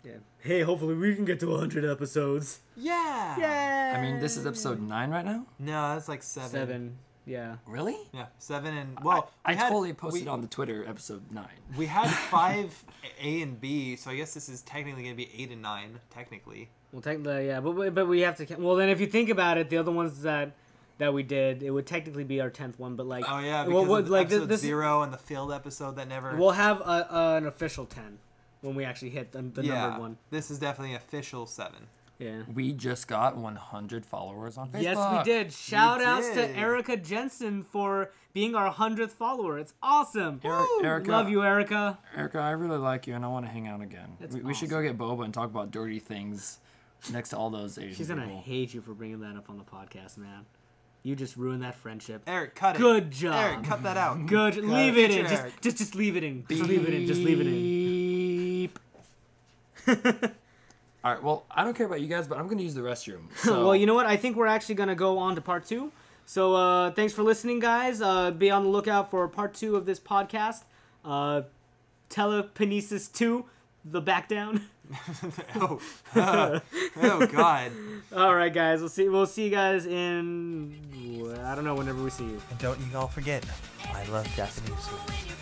Yeah. Hey, hopefully we can get to 100 episodes. Yeah. Yay! I mean, this is episode 9 right now. No, that's like 7. 7. Yeah. Really? Yeah, 7 and well, I we had- totally posted we- on the Twitter episode 9. We had 5 A and B, so I guess this is technically gonna be 8 and 9, technically. Well, technically, yeah, but we have to. Well, then if you think about it, the other ones that we did, it would technically be our 10th one. But like, Oh yeah, because well, of like episode this 0 and the failed episode that never. we'll have an official 10 when we actually hit the numbered one. This is definitely official 7. Yeah. We just got 100 followers on Facebook. Yes, we did. Shout outs to did. Erica Jensen for being our 100th follower. It's awesome. Erica, Love you, Erica. Erica, I really like you, and I want to hang out again. That's We should go get boba and talk about dirty things next to all those Asian She's gonna people. hate you for bringing that up on the podcast, man. You just ruined that friendship. Eric, cut it. Good job. Eric, cut that out. Good. Leave it in. Future Eric. Just leave it in. Just leave it in. Just leave it in. All right, well, I don't care about you guys, but I'm going to use the restroom. So. Well, you know what? I think we're actually going to go on to part 2. So thanks for listening, guys. Be on the lookout for part 2 of this podcast. Telepenesis 2, the back down. Oh God. All right, guys. We'll see you guys in, I don't know, whenever we see you. And don't you all forget, I love Japanese food.